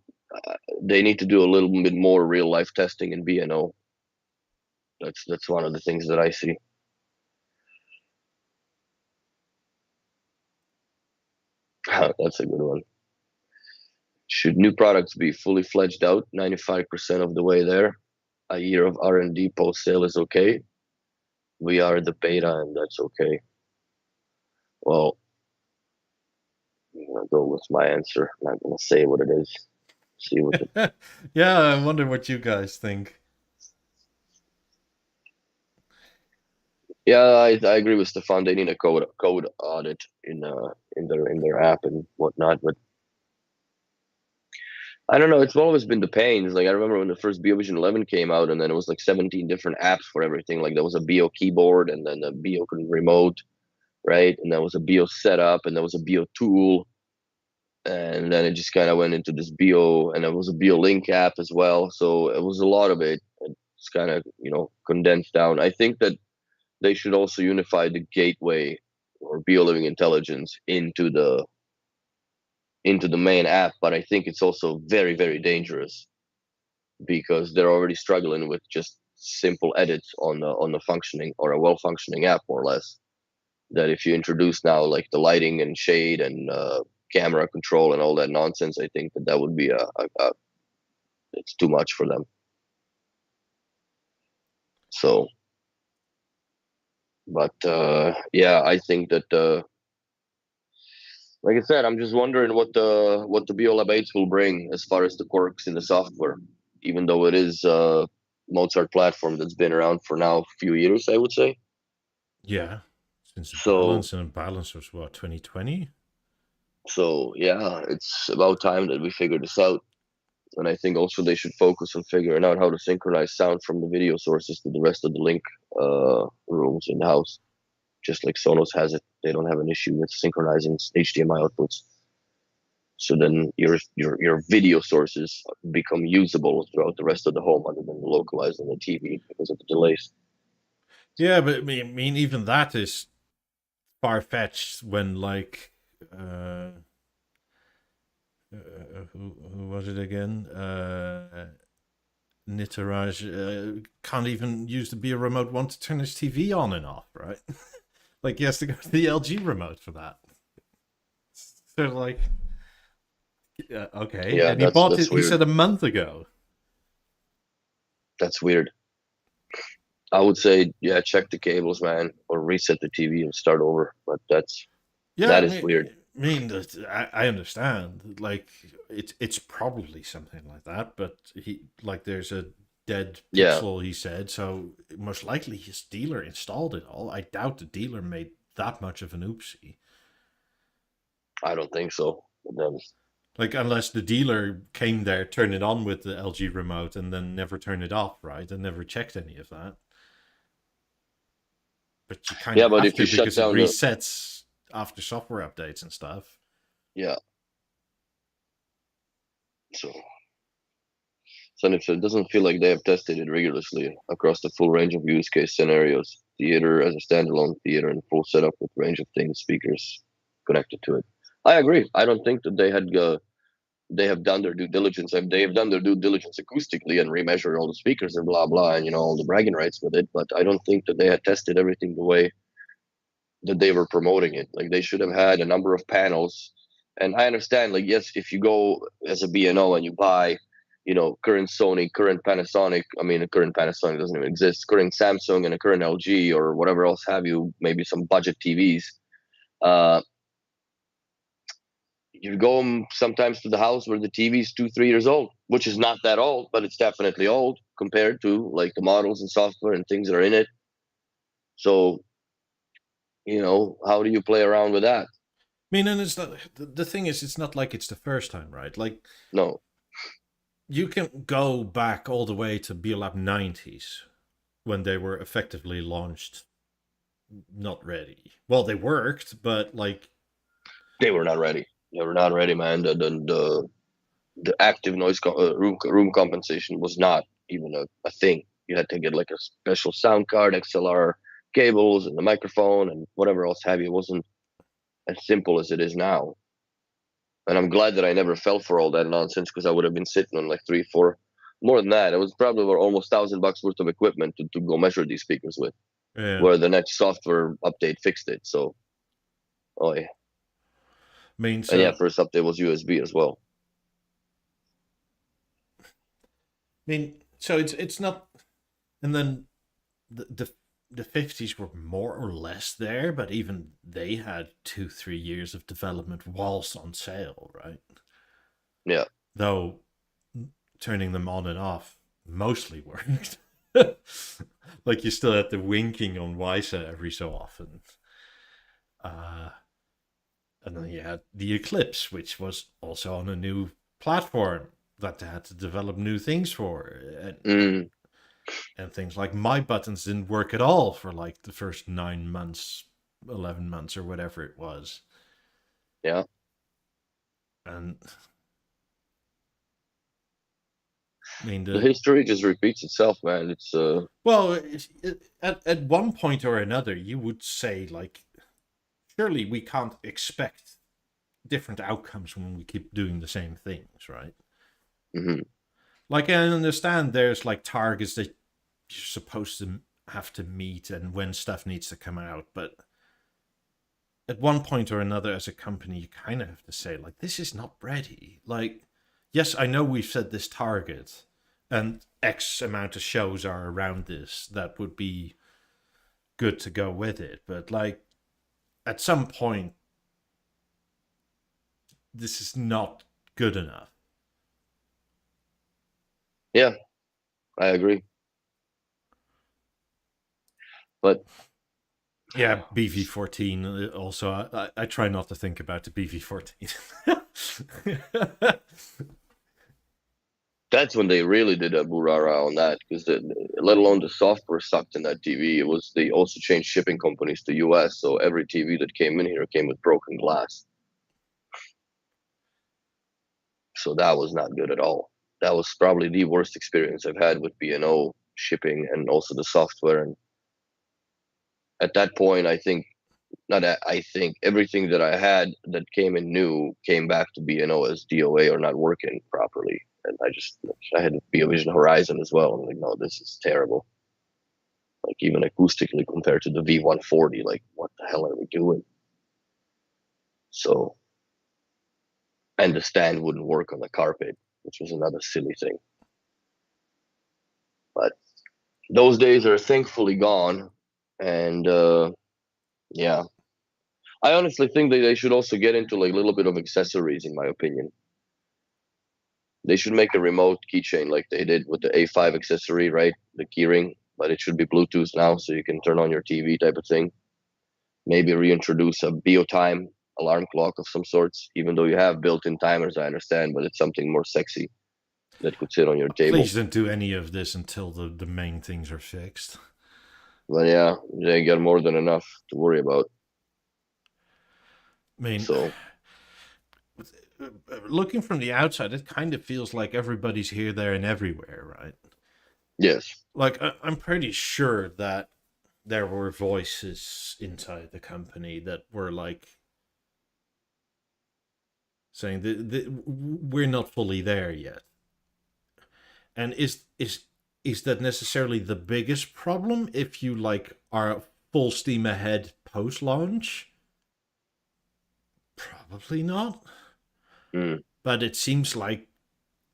need to do a little bit more real life testing in BNO. That's one of the things that I see. That's a good one. Should new products be fully fledged out 95% of the way there? A year of R&D post sale is okay. We are the beta, and that's okay. Well, I'm gonna go with my answer. I'm not gonna say what it is. See what the Yeah, I wonder what you guys think. Yeah, I agree with Stefan. They need a code audit in their app and whatnot. But I don't know. It's always been the pains. Like I remember when the first BeoVision 11 came out, and then it was like 17 different apps for everything. Like there was a Beo keyboard, and then a Beo remote, right? And there was a Beo setup, and there was a Beo tool, and then it just kind of went into this Beo, and there was a Beo link app as well. So it was a lot of it. It's kind of, condensed down. I think that they should also unify the gateway or BeoLiving Intelligence into the main app, but I think it's also very, very dangerous because they're already struggling with just simple edits on the functioning or a well functioning app, more or less. That if you introduce now like the lighting and shade and camera control and all that nonsense, I think that would be it's too much for them. So, but yeah, I think that like I said, I'm just wondering what the BeoLab 8s will bring as far as the quirks in the software, even though it is a Mozart platform that's been around for now a few years, I would say. Yeah, since the So, balance was what, 2020? so yeah, it's about time that we figure this out. And I think also they should focus on figuring out how to synchronize sound from the video sources to the rest of the link rooms in the house. Just like Sonos has it, they don't have an issue with synchronizing HDMI outputs. So then your video sources become usable throughout the rest of the home, other than localized on the TV because of the delays. Yeah, but I mean, even that is far fetched when like who was it again? Nitaraj can't even use the Be remote one to turn his TV on and off, right? Like he has to go to the LG remote for that. So like, okay, Yeah, and he bought that's it. He weird. said a month ago. That's weird. I would say, yeah, check the cables, man, or reset the TV and start over. But Yeah, that is weird. I understand. Like it's probably something like that, but he like there's a dead Yeah, pixel. He said so. Most likely his dealer installed it all. I doubt the dealer made that much of an oopsie. I don't think so. But then, Like unless the dealer came there, turned it on with the LG remote, and then never turned it off, right, and never checked any of that. But you kind yeah, of but have if you to shut because it down the, resets after software updates and stuff. yeah, so it doesn't feel like they have tested it rigorously across the full range of use case scenarios. Theater as a standalone theater and full setup with range of things, speakers connected to it. I agree. I don't think that they have done their due diligence. They have done their due diligence acoustically and remeasured all the speakers and blah blah and all the bragging rights with it. But I don't think that they had tested everything the way that they were promoting it. Like they should have had a number of panels. And I understand, like, yes, if you go as a BNO and you buy, current Sony, current Panasonic, I mean, a current Panasonic doesn't even exist, current Samsung and a current LG or whatever else have you, maybe some budget TVs. Uh, you go sometimes to the house where the TV is 2, 3 years old, which is not that old, but it's definitely old compared to like the models and software and things that are in it. So, how do you play around with that? I mean, and it's not the thing is, it's not like it's the first time, right? Like No. you can go back all the way to BLab 90s when they were effectively launched, not ready. Well, they worked, but like They were not ready. They were not ready, man. The active noise room compensation was not even a thing. You had to get like a special sound card, XLR cables, and the microphone, and whatever else have you. It wasn't as simple as it is now. And I'm glad that I never fell for all that nonsense because I would have been sitting on like 3, 4, more than that. It was probably almost $1,000 worth of equipment to go measure these speakers with, yeah. where the next software update fixed it. So, oh yeah, I mean, and yeah, so first update was USB as well. it's not, and then the 50s were more or less there, but even they had 2 3 years of development whilst on sale, right? Yeah, Though turning them on and off mostly worked. Like you still had the winking on Wysa every so often. Uh, and then you had the Eclipse, which was also on a new platform that they had to develop new things for. And things like my buttons didn't work at all for like the first 9 months, 11 months, or whatever it was. yeah. And I mean, The history just repeats itself, man. It's well, at one point or another, you would say like, surely we can't expect different outcomes when we keep doing the same things, right? mhm. Like I understand there's like targets that you're supposed to have to meet and when stuff needs to come out, but at one point or another as a company you kind of have to say like this is not ready. Like yes, I know we've set this target and X amount of shows are around this that would be good to go with it, but like at some point this is not good enough. Yeah, I agree. But Yeah, BV14 also. I try not to think about the BV14. that's when they really did a burara on that, because let alone the software sucked in that TV. It was they also changed shipping companies to US, so every TV that came in here came with broken glass. So that was not good at all. That was probably the worst experience I've had with BNO shipping and also the software. And at that point, I think not. I think everything that I had that came in new came back to BNO as DOA or not working properly. And I had BeoVision Horizon as well. I'm like, no, this is terrible. Like even acoustically compared to the V140, like what the hell are we doing? So, and the stand wouldn't work on the carpet, which was another silly thing. But those days are thankfully gone. And yeah, I honestly think that they should also get into like a little bit of accessories, in my opinion. They should make a remote keychain like they did with the A5 accessory, right? The keyring, but it should be Bluetooth now, so you can turn on your TV type of thing. Maybe reintroduce a BeoTime alarm clock of some sorts, even though you have built-in timers, I understand, but it's something more sexy that could sit on your table. Please don't do any of this until the main things are fixed. But yeah, they got more than enough to worry about. I mean, So looking from the outside, it kind of feels like everybody's here, there, and everywhere, right? yes, Like I'm pretty sure that there were voices inside the company that were like saying that we're not fully there yet. And is that necessarily the biggest problem if you like are full steam ahead post launch? Probably not. mm, But it seems like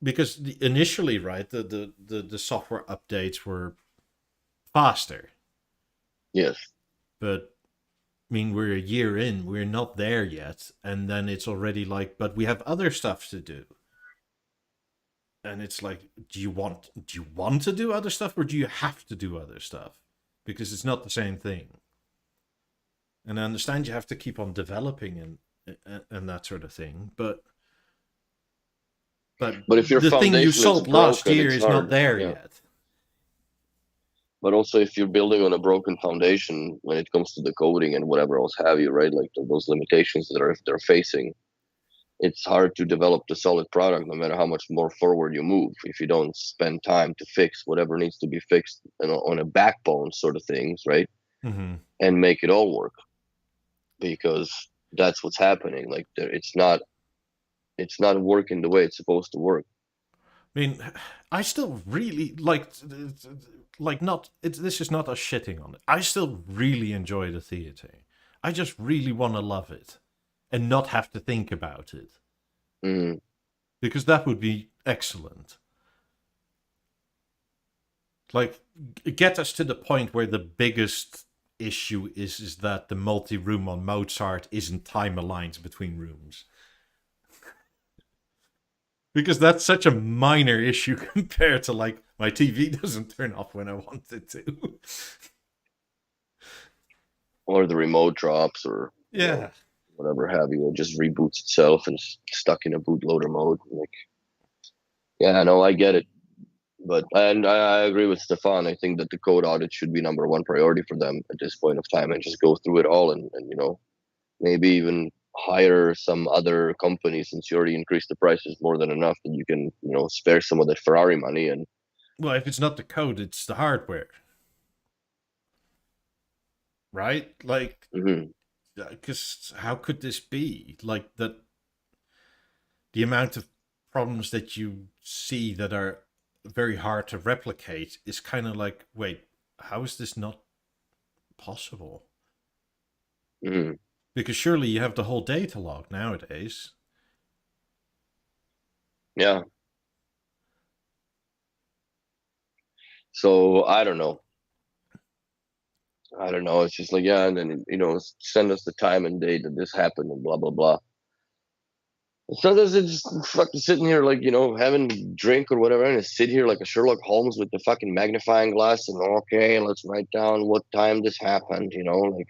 because initially, right, the software updates were faster. yes. But I mean, we're a year in, we're not there yet, and then it's already like, but we have other stuff to do. And it's like, do you want to do other stuff, or do you have to do other stuff? Because it's not the same thing. And I understand you have to keep on developing and that sort of thing, but But if your the thing you foundation is sold last broken, year it's is not hard. there Yeah. yet. But also, if you're building on a broken foundation when it comes to the coding and whatever else have you, right? Like those limitations that they're facing, it's hard to develop the solid product no matter how much more forward you move if you don't spend time to fix whatever needs to be fixed on a backbone sort of things, right? Mm-hmm. And make it all work, because that's what's happening. Like it's not working the way it's supposed to work. I mean, I still really like not. This is not a shitting on it. I still really enjoy the theater. I just really want to love it and not have to think about it, Mm, because that would be excellent. Like, get us to the point where the biggest issue is that the multi-room on Mozart isn't time aligned between rooms. Because that's such a minor issue compared to like my TV doesn't turn off when I want it to. or the remote drops, or Yeah. whatever have you. It just reboots itself and it's stuck in a bootloader mode. Like, yeah, no, I get it. But and I agree with Stefan. I think that the code audit should be number one priority for them at this point of time, and just go through it all, and maybe even hire some other company, since you already increased the prices more than enough, and you can, spare some of that Ferrari money. And Well, if it's not the code, it's the hardware, right? Like, mhm, because how could this be? Like, that the amount of problems that you see that are very hard to replicate is kind of like, wait, how is this not possible? mhm, Because surely you have the whole data log nowadays. yeah. So I don't know. I don't know. It's just like, yeah, and then, send us the time and date that this happened and blah blah blah. Sometimes it's just fucking sitting here, like, having a drink or whatever, and sit here like a Sherlock Holmes with the fucking magnifying glass, and okay, let's write down what time this happened, like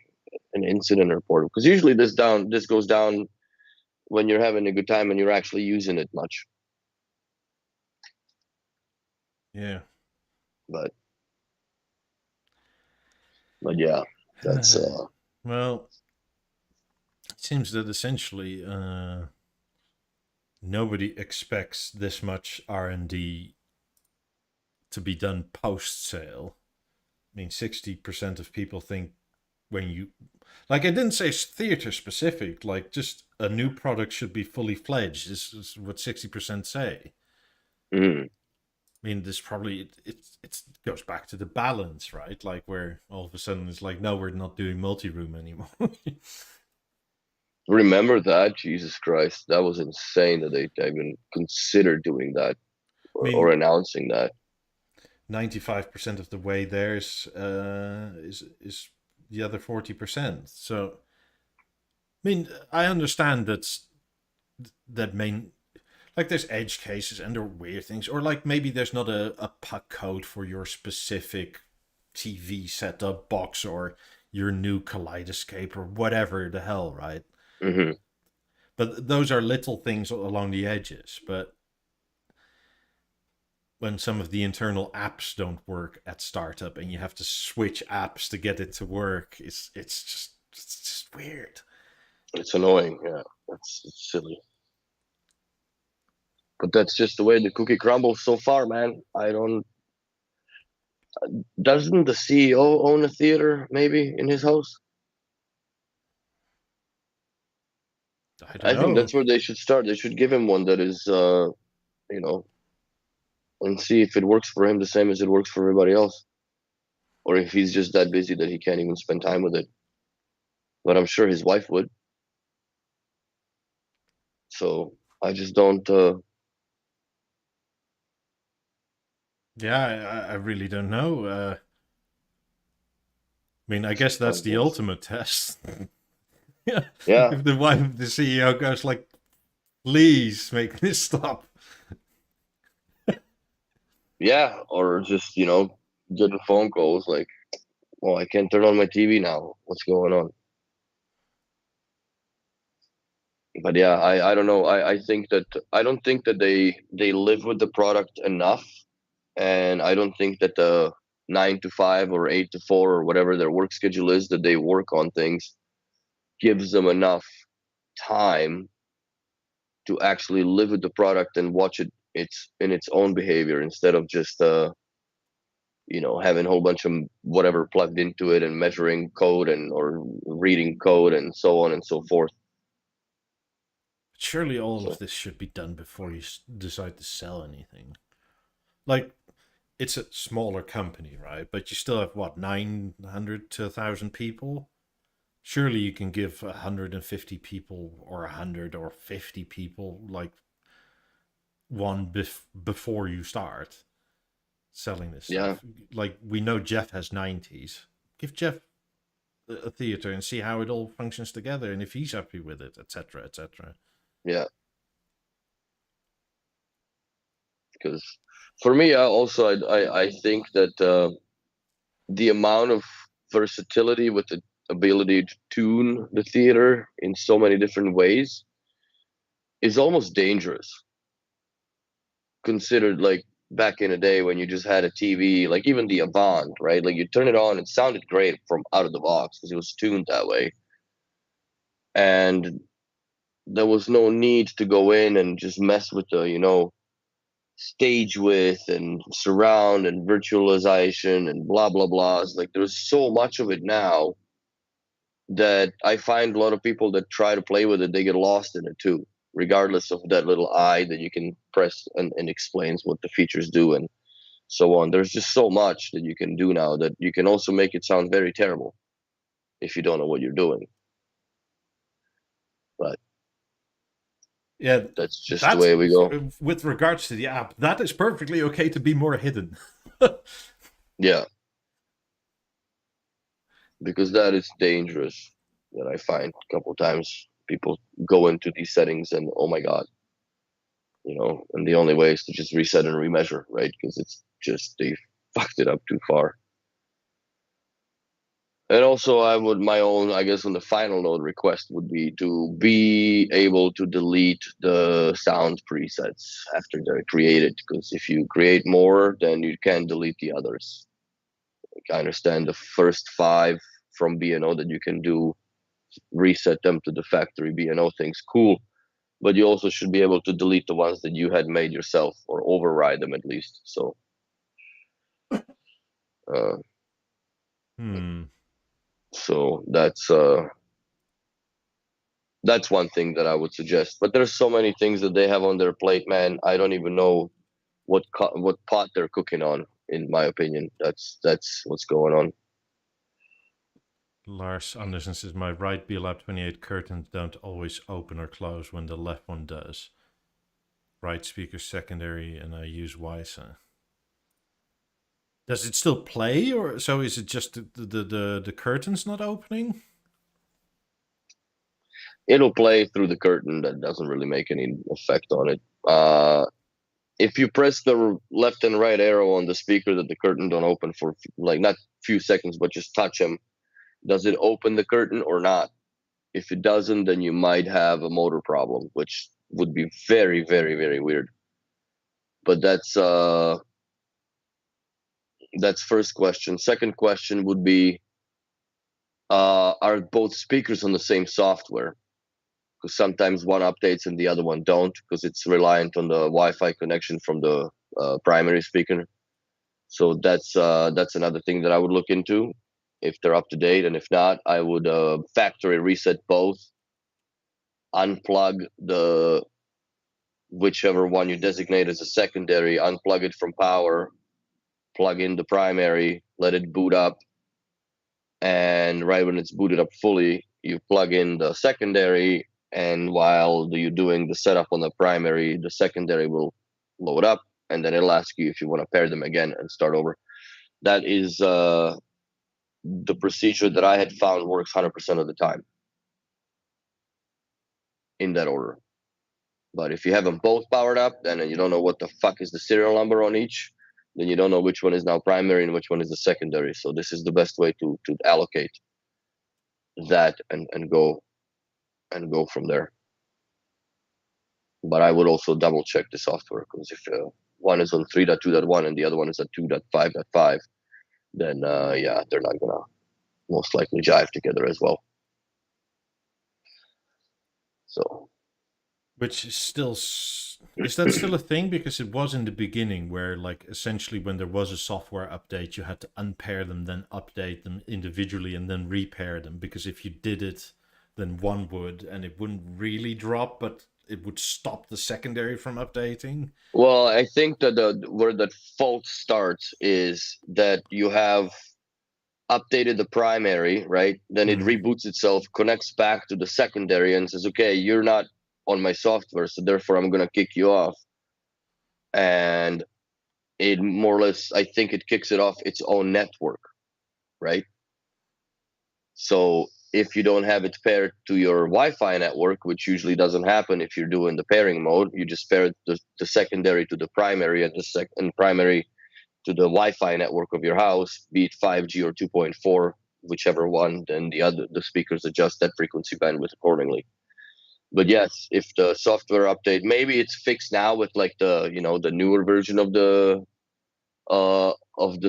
an incident report. Because usually this goes down when you're having a good time and you're actually using it much. Yeah. But yeah, that's Well, it seems that essentially nobody expects this much R&D to be done post sale. I mean, 60% of people think when you, like, I didn't say theater specific, like, just a new product should be fully fledged. This is what 60% say. mm, I mean, this probably it goes back to the balance, right? Like, where all of a sudden it's like, no, we're not doing multi room anymore. remember that. Jesus Christ, that was insane that they even considered doing that, I or mean, announcing that. 95% of the way there is the other 40%. So, I mean, I understand that main, like, there's edge cases and there are weird things, or like maybe there's not a puck code for your specific TV setup box or your new kaleidoscope or whatever the hell, right? Hmm. But those are little things along the edges. But when some of the internal apps don't work at startup and you have to switch apps to get it to work, it's just weird. It's annoying. Yeah, it's silly. But that's just the way the cookie crumbles so far, man. I don't. Doesn't the CEO own a theater maybe in his house? I don't I think know. that's where they should start. They should give him one that is, you know, and see if it works for him the same as it works for everybody else, or if he's just that busy that he can't even spend time with it. But I'm sure his wife would. So I just don't. Yeah, I really don't know. I mean, I guess that's the Sometimes. ultimate test. Yeah, Yeah, if the wife of the CEO goes like, "Please make this stop." yeah, or just getting phone calls like, "Oh, I can't turn on my TV now. What's going on?" But yeah, I don't know. I don't think that they live with the product enough, and I don't think that the 9 to 5 or 8 to 4 or whatever their work schedule is that they work on things gives them enough time to actually live with the product and watch it's in its own behavior, instead of just having a whole bunch of whatever plugged into it and measuring code and or reading code and so on and so forth. Surely all of So this should be done before you decide to sell anything. Like, it's a smaller company, right? But you still have what, 900 to 1,000 people. Surely you can give 150 people or 100 or 50 people like one before you start selling this yeah, stuff. Like, we know Jeff has 90s. Give Jeff a theater and see how it all functions together and if he's happy with it, etc., etc. yeah. Because for me, I think that the amount of versatility with the ability to tune the theater in so many different ways is almost dangerous, considered like back in the day when you just had a TV, like even the Avant, right? Like you turn it on, it sounded great from out of the box because it was tuned that way. And there was no need to go in and just mess with the, stage width and surround and virtualization and blah blah blah. It's like there's so much of it now that I find a lot of people that try to play with it, they get lost in it too, regardless of that little eye that you can press and explains what the features do and so on. There's just so much that you can do now that you can also make it sound very terrible if you don't know what you're doing. But Yeah, that's just the way we go. with regards to the app, that is perfectly okay to be more hidden. Yeah. Because that is dangerous. That I find a couple times people go into these settings and oh my god, and the only way is to just reset and remeasure, right? Because it's just they fucked it up too far. And also, I guess, on the final note request would be to be able to delete the sound presets after they're created. Because if you create more, then you can delete the others. I understand the first 5 from BNO that you can do, reset them to the factory BNO things, cool. But you also should be able to delete the ones that you had made yourself or override them at least. So, so that's one thing that I would suggest. But there's so many things that they have on their plate, man. I don't even know what pot they're cooking on. In my opinion, that's what's going on. Lars Anderson says, my right BLAB 28 curtains don't always open or close when the left one does. Right speaker secondary, and I use WiSA. Does it still play, or so is it just the curtains not opening? It'll play through the curtain. That doesn't really make any effect on it. If you press the left and right arrow on the speaker that the curtain don't open for like not few seconds, but just touch them, does it open the curtain or not? If it doesn't, then you might have a motor problem, which would be very, very, very weird. But that's first question. Second question would be, are both speakers on the same software? Because sometimes one updates and the other one don't, because it's reliant on the Wi-Fi connection from the primary speaker. So that's another thing that I would look into if they're up to date, and if not, I would factory reset both, unplug the whichever one you designate as a secondary, unplug it from power, plug in the primary, let it boot up, and right when it's booted up fully, you plug in the secondary, and while you're doing the setup on the primary, the secondary will load up, and then it'll ask you if you want to pair them again and start over. That is the procedure that I had found works 100% of the time in that order. But if you have them both powered up, then you don't know what the fuck is the serial number on each, then you don't know which one is now primary and which one is the secondary. So this is the best way to allocate that and go from there. But I would also double check the software, because if one is on 3.2.1 and the other one is at 2.5.5, then yeah, they're not gonna most likely jive together as well. So, which is still, is that still a thing? Because it was in the beginning where, like, essentially when there was a software update, you had to unpair them, then update them individually, and then repair them. Because if you did it, then one would, and it wouldn't really drop, but it would stop the secondary from updating. Well, I think that where that fault starts is that you have updated the primary, right? Then it reboots itself, connects back to the secondary, and says, okay, you're not on my software, so therefore I'm going to kick you off. And it more or less, I think it kicks it off its own network, right? So if you don't have it paired to your Wi-Fi network, which usually doesn't happen if you're doing the pairing mode, you just pair the secondary to the primary, and the primary to the Wi-Fi network of your house, be it 5G or 2.4, whichever one, then the speakers adjust that frequency bandwidth accordingly. But yes, if the software update, maybe it's fixed now with like the the newer version of the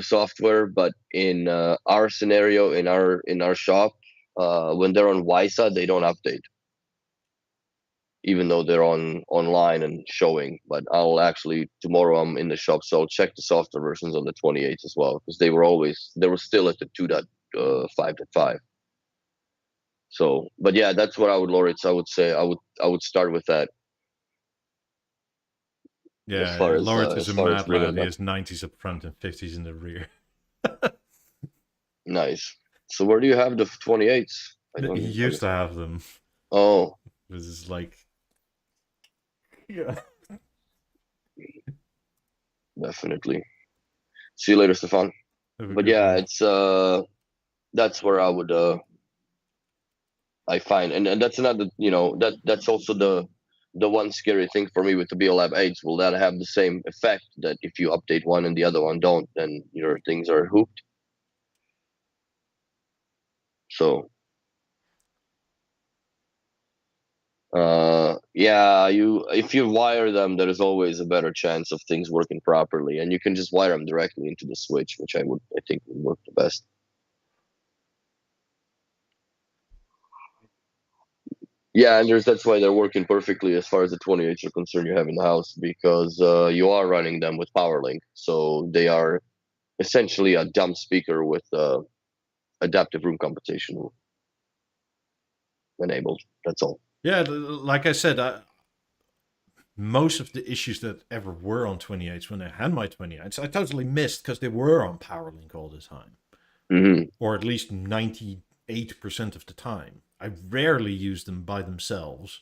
software, but in our scenario, in our shop, when they're on WiSA, they don't update. even though they're online and showing. But I'll actually tomorrow I'm in the shop, so I'll check the softer versions of the 28 as well, because they were still at the 2.5.5. So, but yeah, that's what I would lower it. So I would say I would start with that Yeah, Lawrence is as a far as mad bringing lad. it He up. has 90s up front and 50s in the rear. Nice. So where do you have the 28s? I He don't used to understand. have them. Oh, This is like, yeah. definitely. See you later, Stefan. Have a But good yeah, one. it's that's where I would I find, and that's another, that's also the one scary thing for me with the BeoLab 8s. Will that have the same effect that if you update one and the other one don't, then your things are hooped? So yeah, you if you wire them, there is always a better chance of things working properly, and you can just wire them directly into the switch, which I think would work the best. Yeah, and that's why they're working perfectly as far as the 28s are concerned you have in the house, because you are running them with PowerLink, so they are essentially a dumb speaker with adaptive room computation enabled. That's all. Yeah, like I said, most of the issues that ever were on 28s when I had my 28s, I totally missed because they were on PowerLink all the time, Hmm. or at least 98% of the time. I rarely used them by themselves.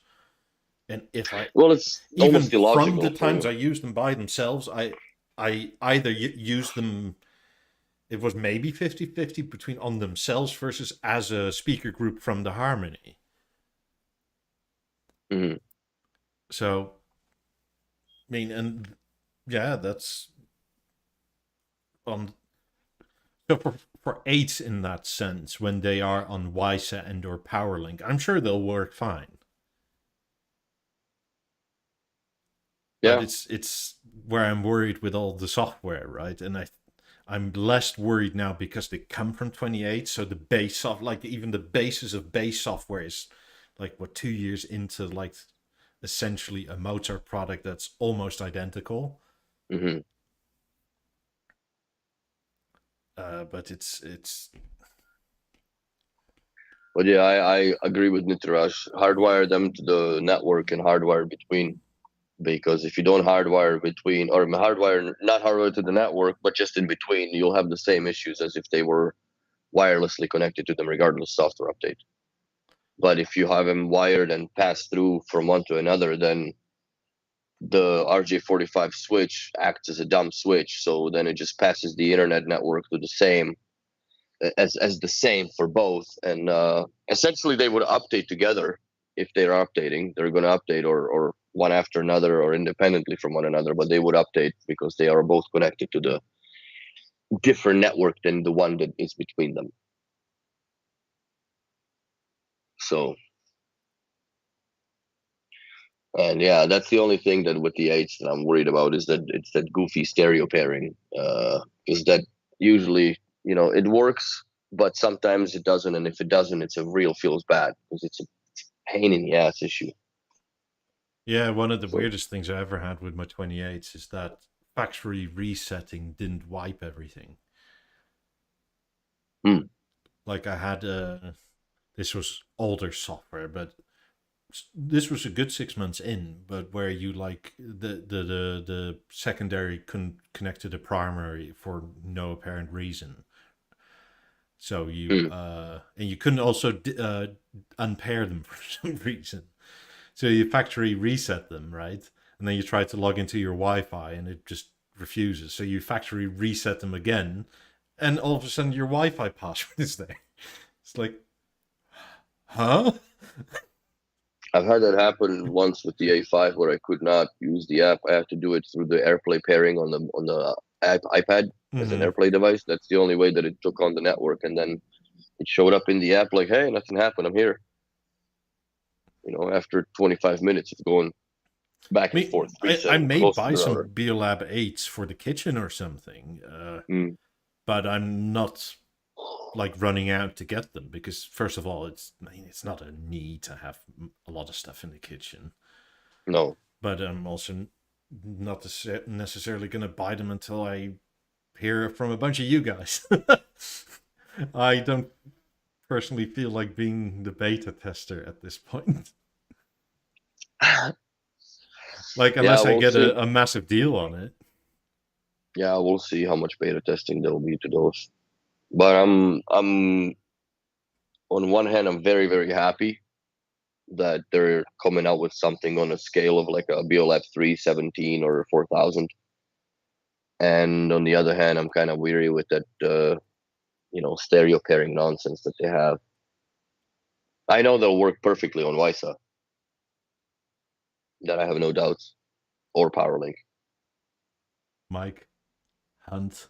And if I, Well, it's even almost from the illogical for times you. I used them by themselves, I either used them, it was maybe 50-50 between on themselves versus as a speaker group from the Harmony. Hmm. So, I mean, and yeah, that's on. So for eights in that sense, when they are on WiSA and or PowerLink, I'm sure they'll work fine. But Yeah. it's where I'm worried with all the software, right? And I'm less worried now because they come from 28. So the base of like even the basis of base software is like what 2 years into like essentially a Mozart product that's almost identical. Hmm. But it's But yeah, I agree with Nitraj. Hardwire them to the network and hardwire between, because if you don't hardwire between, or hardwire, not hardwire to the network, but just in between, you'll have the same issues as if they were wirelessly connected to them, regardless software update. But if you have them wired and pass through from one to another, then the RJ45 switch acts as a dumb switch. So then it just passes the internet network to the same as the same for both, and essentially they would update together. If they're updating, they're going to update or one after another or independently from one another, but they would update because they are both connected to the different network than the one that is between them. So, and yeah, that's the only thing that with the eights that I'm worried about, is that it's that goofy stereo pairing. Is that usually, it works, but sometimes it doesn't, and if it doesn't, it's a real feels bad because it's a pain in the ass issue. yeah, one of the So, weirdest things I ever had with my 28s is that factory resetting didn't wipe everything. hmm. Like I had this was older software, but this was a good 6 months in, but where you like the secondary couldn't connect to the primary for no apparent reason. So you Hmm. and you couldn't also unpair them for some reason. So you factory reset them, right? And then you try to log into your Wi-Fi and it just refuses. So you factory reset them again, and all of a sudden your Wi-Fi password is there. It's like, huh? I've had that happen once with the A5 where I could not use the app. I have to do it through the AirPlay pairing on the iPad as an Mm-hmm. AirPlay device. That's the only way that it took on the network, and then it showed up in the app like, "Hey, nothing happened. I'm here." After 25 minutes of going back I and forth, mean, I resetting may close to buy the some router. BeoLab 8s for the kitchen or something, Mm. but I'm not like running out to get them because first of all, it's I mean, it's not a need to have a lot of stuff in the kitchen. No. But I'm also not necessarily going to buy them until I hear from a bunch of you guys. I don't personally feel like being the beta tester at this point. Like, Yeah, unless I we'll get see. a massive deal on it. Yeah, we'll see how much beta testing there'll be to those. But I'm on one hand, I'm very, very happy that they're coming out with something on a scale of like a BeoLab 317 or 4000. And on the other hand, I'm kind of weary with that, stereo pairing nonsense that they have. I know they'll work perfectly on WISA. That I have no doubts. Or PowerLink. Mike Hunt.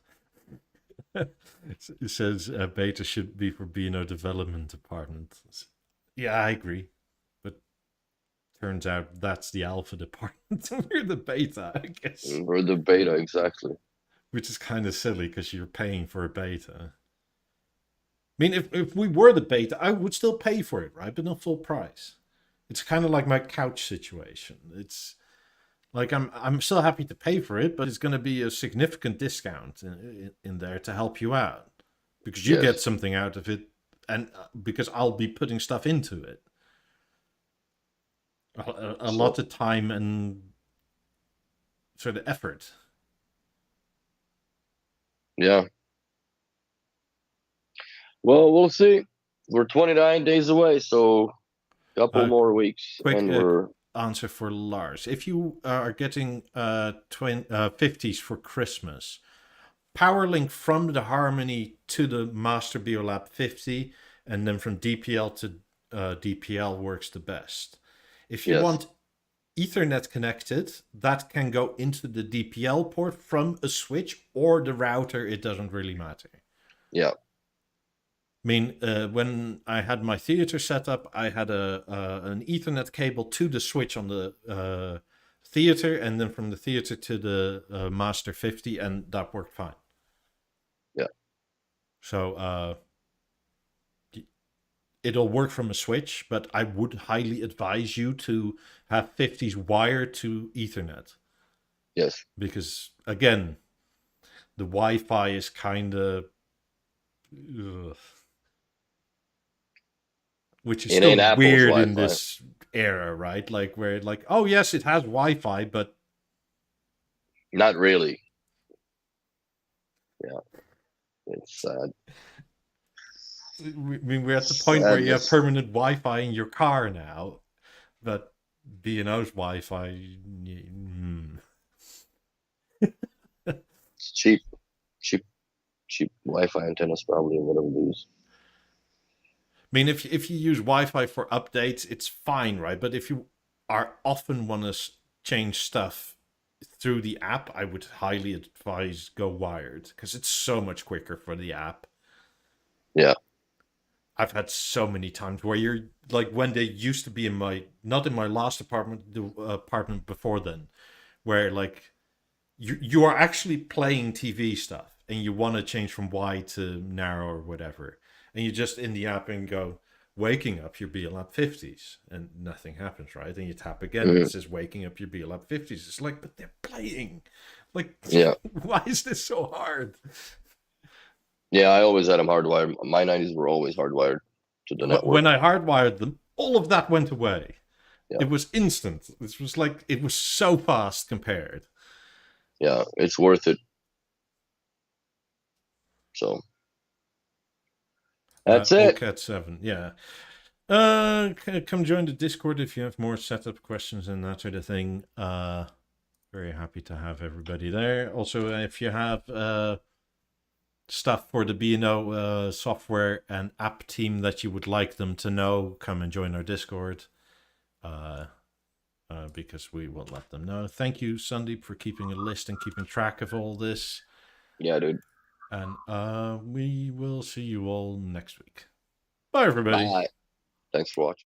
It says beta should be for BNO development department. Yeah, I agree. But turns out that's the alpha department. We're the beta, I guess. Or the beta, exactly. Which is kind of silly because you're paying for a beta. I mean, if we were the beta, I would still pay for it, right? But not full price. It's kind of like my couch situation. It's like I'm still happy to pay for it, but it's going to be a significant discount in there to help you out because you get Yes. something out of it, and because I'll be putting stuff into it. A So, lot of time and sort of effort. yeah. Well, we'll see. We're 29 days away, so a couple Uh, more weeks, quick and we're answer for Lars. If you are getting 50s for Christmas, PowerLink from the Harmony to the Master BeoLab 50, and then from DPL to DPL works the best. If you yes, want Ethernet connected, that can go into the DPL port from a switch or the router. It doesn't really matter. yeah, I mean, when I had my theater set up, I had an Ethernet cable to the switch on the theater, and then from the theater to the Master 50, and that worked fine. yeah, So it'll work from a switch, but I would highly advise you to have 50s wired to Ethernet. yes. Because, again, the Wi-Fi is kind of... which is It ain't still Apple's weird in Wi-Fi. this era, right? Like, where, like, oh, yes, it has Wi-Fi, but... Not really. Yeah, it's sad. I mean, we're at the point where you have Sadness. permanent Wi-Fi in your car now, but B&O's Wi-Fi... It's cheap, cheap, cheap Wi-Fi antennas probably, or whatever they use. I mean, if you use Wi-Fi for updates, it's fine, right? But if you are often want to change stuff through the app, I would highly advise go wired because it's so much quicker for the app. Yeah, I've had so many times where you're like when they used to be in my not in my last apartment, the apartment before then, where like you are actually playing TV stuff and you want to change from wide to narrow or whatever, and you just in the app and go waking up your BLAB 50s and nothing happens, right? And you tap again and hmm it says waking up your BLAB 50s. It's like, but they're playing. Like, yeah, why is this so hard? yeah. I always had them hardwired. My 90s were always hardwired to the network. When I hardwired them, all of that went away. Yeah, It was instant. It was like it was so fast compared. yeah. It's worth it. So that's it. OCAT 7, yeah. Come join the Discord if you have more setup questions and that sort of thing. Very happy to have everybody there. Also, if you have stuff for the BNO software and app team that you would like them to know, come and join our Discord. Because we will let them know. Thank you, Sandeep, for keeping a list and keeping track of all this. Yeah, dude. And we will see you all next week. Bye, everybody. Bye. Thanks for watching.